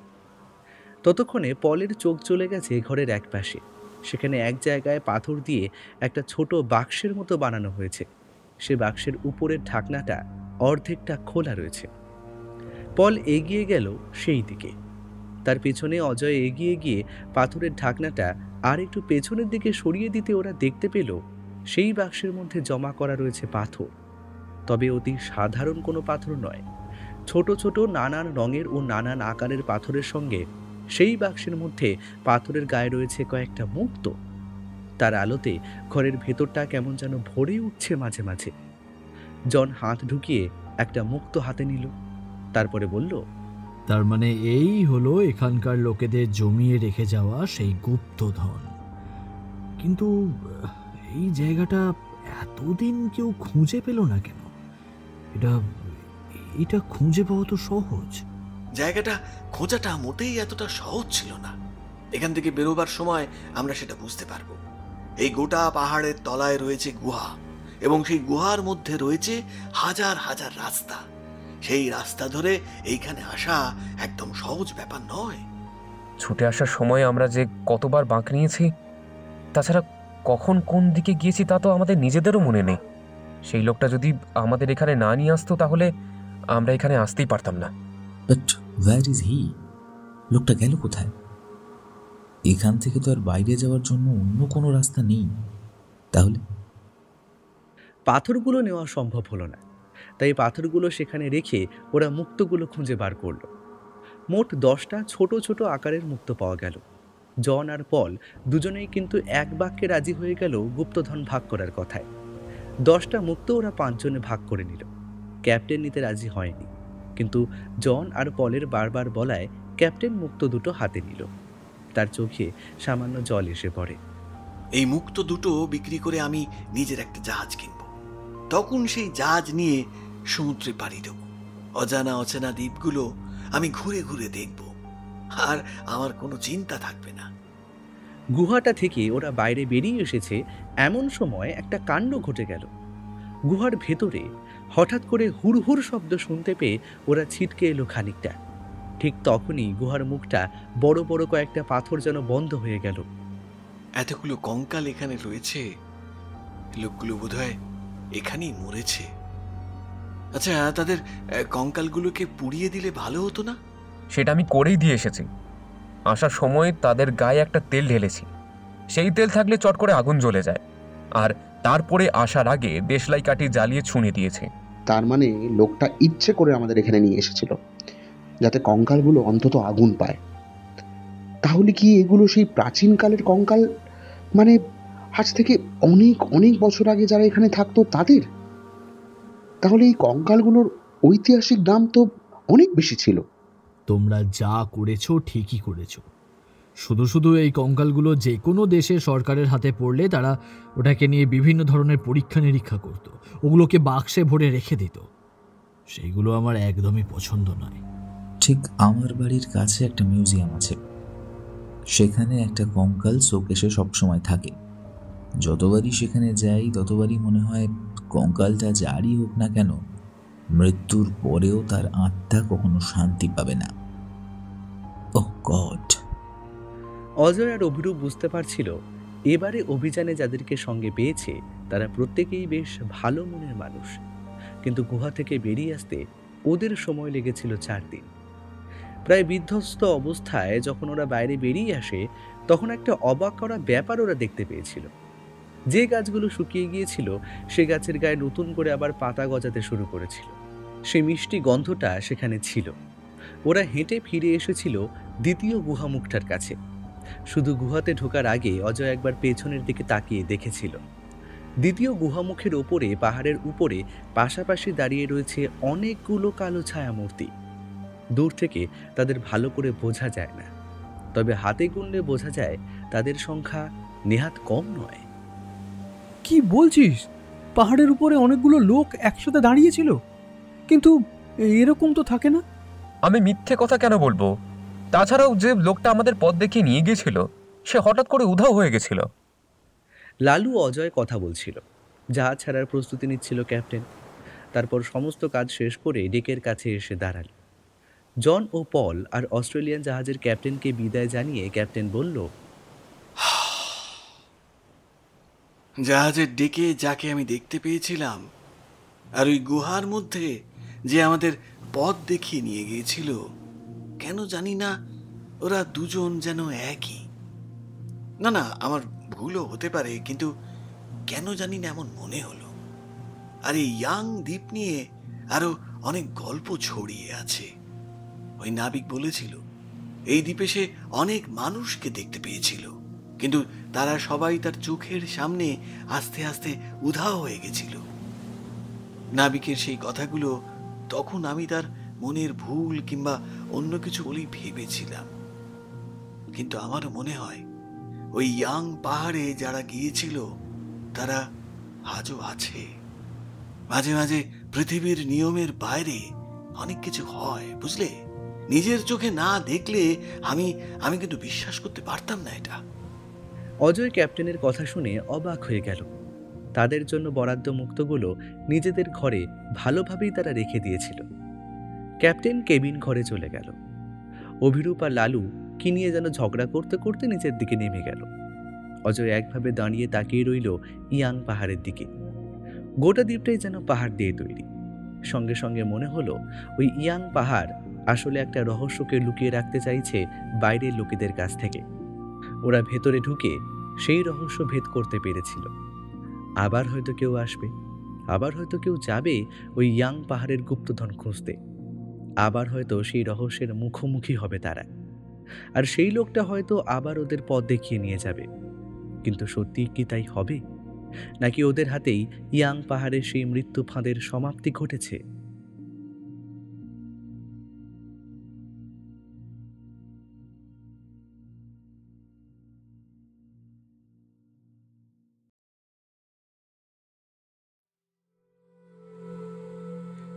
ততক্ষণে পলের চোখ চলে গেছে ঘরের এক পাশে। সেখানে এক জায়গায় পাথর দিয়ে একটা ছোট বাক্সের মতো বানানো হয়েছে। সে বাক্সের উপরের ঢাকনাটা অর্ধেকটা খোলা রয়েছে। পল এগিয়ে গেল সেই দিকে। তার পেছনে অজয় এগিয়ে গিয়ে পাথরের ঢাকনাটা আর একটু পেছনের দিকে সরিয়ে দিতে ওরা দেখতে পেল সেই বাক্সের মধ্যে জমা করা রয়েছে পাথর, তবে অতি সাধারণ কোনো পাথর নয়। ছোট ছোট নানান রঙের ও নানান আকারের পাথরের সঙ্গে সেই বাক্সের মধ্যে পাথরের গায়ে রয়েছে কয়েকটা মুক্ত। তার আলোতে ঘরের ভেতরটা কেমন যেন ভরে উঠছে মাঝে মাঝে। জন হাত ঢুকিয়ে একটা মুক্ত হাতে নিল, তারপরে বলল, তার মানে এই হলো এখানকার লোকেদের জমিয়ে রেখে যাওয়া সেই গুপ্তধন। কিন্তু এই জায়গাটা এতদিন কেউ খুঁজে পেল না কেন? এটা এটা খুঁজে পাওয়া তো সহজ। জায়গাটা খোঁজাটা মোটেই এতটা সহজ ছিল না। এখান থেকে বেরোবার সময় আমরা সেটা বুঝতে পারবো। এই গোটা পাহাড়ের তলায় রয়েছে গুহা, এবং সেই গুহার মধ্যে রয়েছে হাজার হাজার রাস্তা। সেই রাস্তা ধরে এইখানে আসা একদম সহজ ব্যাপার নয়। ছুটে আসার সময় আমরা যে কতবার বাঁক নিয়েছি, তাছাড়া কখন কোন দিকে গিয়েছি তা তো আমাদের নিজেদেরও মনে নেই। সেই লোকটা যদি আমাদের এখানে না নিয়ে আসতো তাহলে আমরা এখানে আসতেই পারতাম না। But where is he? লোকটা গেল কোথায়? এখান থেকে তো আর বাইরে যাওয়ার জন্য অন্য কোনো রাস্তা নেই। তাহলে পাথরগুলো নেওয়া সম্ভব হলো না, তাই পাথরগুলো সেখানে রেখে ওরা মুক্তগুলো খুঁজে বার করলো। মোট 10টা ছোট ছোট আকারের মুক্ত পাওয়া গেল। জন আর পল দুজনেই কিন্তু এক বাক্যে রাজি হয়ে গেল গুপ্তধন ভাগ করার কথায়। 10টা মুক্ত ওরা 5 জনে ভাগ করে নিল। ক্যাপ্টেন নিতে রাজি হয়নি, কিন্তু জন আর পলের বারবার বলায় ক্যাপ্টেন মুক্ত দুটো হাতে নিল। তার চোখে সামান্য জল এসে পড়ে। এই মুক্ত দুটো বিক্রি করে আমি নিজের একটা জাহাজ কিনব। তখন সেই জাহাজ নিয়ে সমুদ্রে পাড়ি দেব। অজানা অচেনা দ্বীপগুলো আমি ঘুরে ঘুরে দেখব, আর আমার কোনো চিন্তা থাকবে না। গুহাটা থেকে ওরা বাইরে বেরিয়ে এসেছে এমন সময় একটা কাণ্ড ঘটে গেল। গুহার ভেতরে হঠাৎ করে হুড়হুড় শব্দ শুনতে পেয়ে ওরা ছিটকে এলো খানিকটা। ঠিক তখনই গুহার মুখটা বড় বড় কয়েকটা পাথর যেন বন্ধ হয়ে গেল। এতগুলো কঙ্কাল এখানে রয়েছে, লোকগুলো বোধহয় এখানেই মরেছে। আচ্ছা, তাদের কঙ্কালগুলোকে পুড়িয়ে দিলে ভালো হতো না? সেটা আমি করেই দিয়ে এসেছি। আসার সময় তাদের গায়ে একটা তেল ঢেলেছি। সেই তেল থাকলে চট করে আগুন জ্বলে যায়। আর তারপরে আসার আগে দেশলাই কাঠি জ্বালিয়ে ছুঁড়ে দিয়েছে। তার মানে লোকটা ইচ্ছে করে আমাদের এখানে নিয়ে এসেছিল, যাতে কঙ্কালগুলো অন্তত আগুন পায়। তাহলে কি এগুলো সেই প্রাচীনকালের কঙ্কাল? মানে আজ থেকে অনেক অনেক বছর আগে যারা এখানে থাকতো তাদের? তাহলে এই কঙ্কালগুলোর ঐতিহাসিক দাম তো অনেক বেশি ছিল। তোমরা যা করেছো ঠিকই করেছো। শুধু শুধু এই কঙ্কালগুলো যে কোনো দেশের সরকারের হাতে পড়লে তারা ওটাকে নিয়ে বিভিন্ন ধরনের পরীক্ষা নিরীক্ষা করতো, ওগুলোকে বাক্সে ভরে রেখে দিত। সেইগুলো আমার একদমই পছন্দ নয়। ঠিক আমার বাড়ির কাছে একটা মিউজিয়াম আছে, সেখানে একটা কঙ্কাল শোকেসে সবসময় থাকে। যতবারই সেখানে যাই ততবারই মনে হয় কঙ্কালটা যারই হোক না কেন, মৃত্যুর পরেও তার আত্মা কখনো শান্তি পাবে না। ওহ গড! অজয় আর অভিরূপ বুঝতে পারছিল এবারে অভিযানে যাদেরকে সঙ্গে পেয়েছে তারা প্রত্যেকেই বেশ ভালো মনের মানুষ, কিন্তু গুহা থেকে বেরিয়ে আসতে ওদের সময় লেগেছিল 4 দিন। প্রায় বিধ্বস্ত অবস্থায় যখন ওরা বাইরে বেরিয়ে আসে তখন একটা অবাক করা ব্যাপার ওরা দেখতে পেয়েছিল। যে গাছগুলো শুকিয়ে গিয়েছিল সে গাছের গায়ে নতুন করে আবার পাতা গজাতে শুরু করেছিল। সে মিষ্টি গন্ধটা সেখানে ছিল। ওরা হেঁটে ফিরে এসেছিল দ্বিতীয় গুহামুখটার কাছে। শুধু গুহাতে ঢোকার আগে অজয় একবার পেছনের দিকে তাকিয়ে দেখেছিল দ্বিতীয় গুহামুখের ওপরে, পাহাড়ের উপরে পাশাপাশি দাঁড়িয়ে রয়েছে অনেকগুলো কালো ছায়ামূর্তি। দূর থেকে তাদের ভালো করে বোঝা যায় না, তবে হাতে গুনলে বোঝা যায় তাদের সংখ্যা নেহাত কম নয়। কি বলছিস? পাহাড়ের উপরে অনেকগুলো লোক একসাথে দাঁড়িয়েছিল, কিন্তু এরকম তো থাকে না। আমি মিথ্যে কথা কেন বলবো? তাছাড়াও যে লোকটা আমাদের পথ দেখিয়ে নিয়ে গিয়েছিল সে হঠাৎ করে উধাও হয়ে গেছিল। লালু অজয় কথা বলছিল, জাহাজ ছাড়ার প্রস্তুতি নিচ্ছিল ক্যাপ্টেন। তারপর সমস্ত কাজ শেষ করে ডেকের কাছে এসে দাঁড়াল। জন ও পল আর অস্ট্রেলিয়ান জাহাজের ক্যাপ্টেনকে বিদায় জানিয়ে ক্যাপ্টেন বলল, জাহাজের ডেকে যাকে আমি দেখতে পেয়েছিলাম আর ওই গুহার মধ্যে যে আমাদের পথ দেখিয়ে নিয়ে গিয়েছিল, কেন জানি না ওরা দুজন যেন একই। না না, আমার ভুলও হতে পারে, কিন্তু কেন জানি না এমন মনে হলো। আর এই ইয়াং দ্বীপ নিয়ে আরো অনেক গল্প ছড়িয়ে আছে। ওই নাবিক বলেছিল এই দ্বীপে সে অনেক মানুষকে দেখতে পেয়েছিল, কিন্তু তারা সবাই তার চোখের সামনে আস্তে আস্তে উধাও হয়ে গেছিল। নাবিকের সেই কথাগুলো তখন আমি তার মনের ভুল কিংবা অন্য কিছু বলেই ভেবেছিলাম, কিন্তু আমারও মনে হয় ওই ইয়াং পাহাড়ে যারা গিয়েছিল তারা আজও আছে। মাঝে মাঝে পৃথিবীর নিয়মের বাইরে অনেক কিছু হয়, বুঝলে? নিজের চোখে না দেখলে আমি কিন্তু বিশ্বাস করতে পারতাম না এটা। অজয় ক্যাপ্টেনের কথা শুনে অবাক হয়ে গেল। তাদের জন্য বরাদ্দ মুক্তগুলো নিজেদের ঘরে ভালোভাবেই তারা রেখে দিয়েছিল। ক্যাপ্টেন কেবিন ঘরে চলে গেল। অভিরূপ আর লালু কি নিয়ে যেন ঝগড়া করতে করতে নিচের দিকে নেমে গেল। অজয় একভাবে দাঁড়িয়ে তাকিয়ে রইল ইয়াং পাহাড়ের দিকে। গোটা দ্বীপটাই যেন পাহাড় দিয়ে তৈরি। সঙ্গে সঙ্গে মনে হলো ওই ইয়াং পাহাড় আসলে একটা রহস্যকে লুকিয়ে রাখতে চাইছে বাইরের লোকেদের কাছ থেকে। ওরা ভেতরে ঢুকে সেই রহস্য ভেদ করতে পেরেছিল। আবার হয়তো কেউ আসবে, আবার হয়তো কেউ যাবে ওই ইয়াং পাহাড়ের গুপ্তধন খুঁজতে। আবার হয়তো সেই রহস্যের মুখোমুখি হবে তারা, আর সেই লোকটা হয়তো আবার ওদের পথ দেখিয়ে নিয়ে যাবে। কিন্তু সত্যি কি তাই হবে, নাকি ওদের হাতেই ইয়াং পাহাড়ের সেই মৃত্যু ফাঁদের সমাপ্তি ঘটেছে?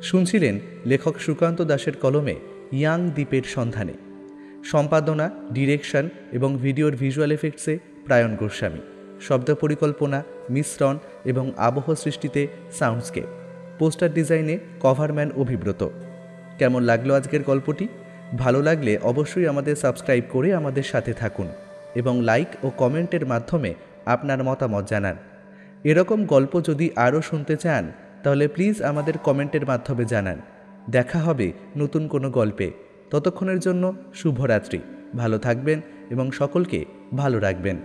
শুনছিলেন লেখক সুকান্ত দাশের কলমে ইয়াং দ্বীপের সন্ধানে। সম্পাদনা, ডিরেকশন এবং ভিডিওর ভিজুয়াল এফেক্টসে প্রায়ণ গোস্বামী। শব্দ পরিকল্পনা, মিশ্রণ এবং আবহ সৃষ্টিতে সাউন্ডস্কেপ। পোস্টার ডিজাইনে কভারম্যান অভিব্রত। কেমন লাগলো আজকের গল্পটি? ভালো লাগলে অবশ্যই আমাদের সাবস্ক্রাইব করে আমাদের সাথে থাকুন এবং লাইক ও কমেন্টের মাধ্যমে আপনার মতামত জানান। এরকম গল্প যদি আরও শুনতে চান তাহলে প্লিজ আমাদের কমেন্টের মাধ্যমে জানান। দেখা হবে নতুন কোনো গল্পে। ততক্ষণের জন্য শুভরাত্রি। ভালো থাকবেন এবং সকলকে ভালো রাখবেন।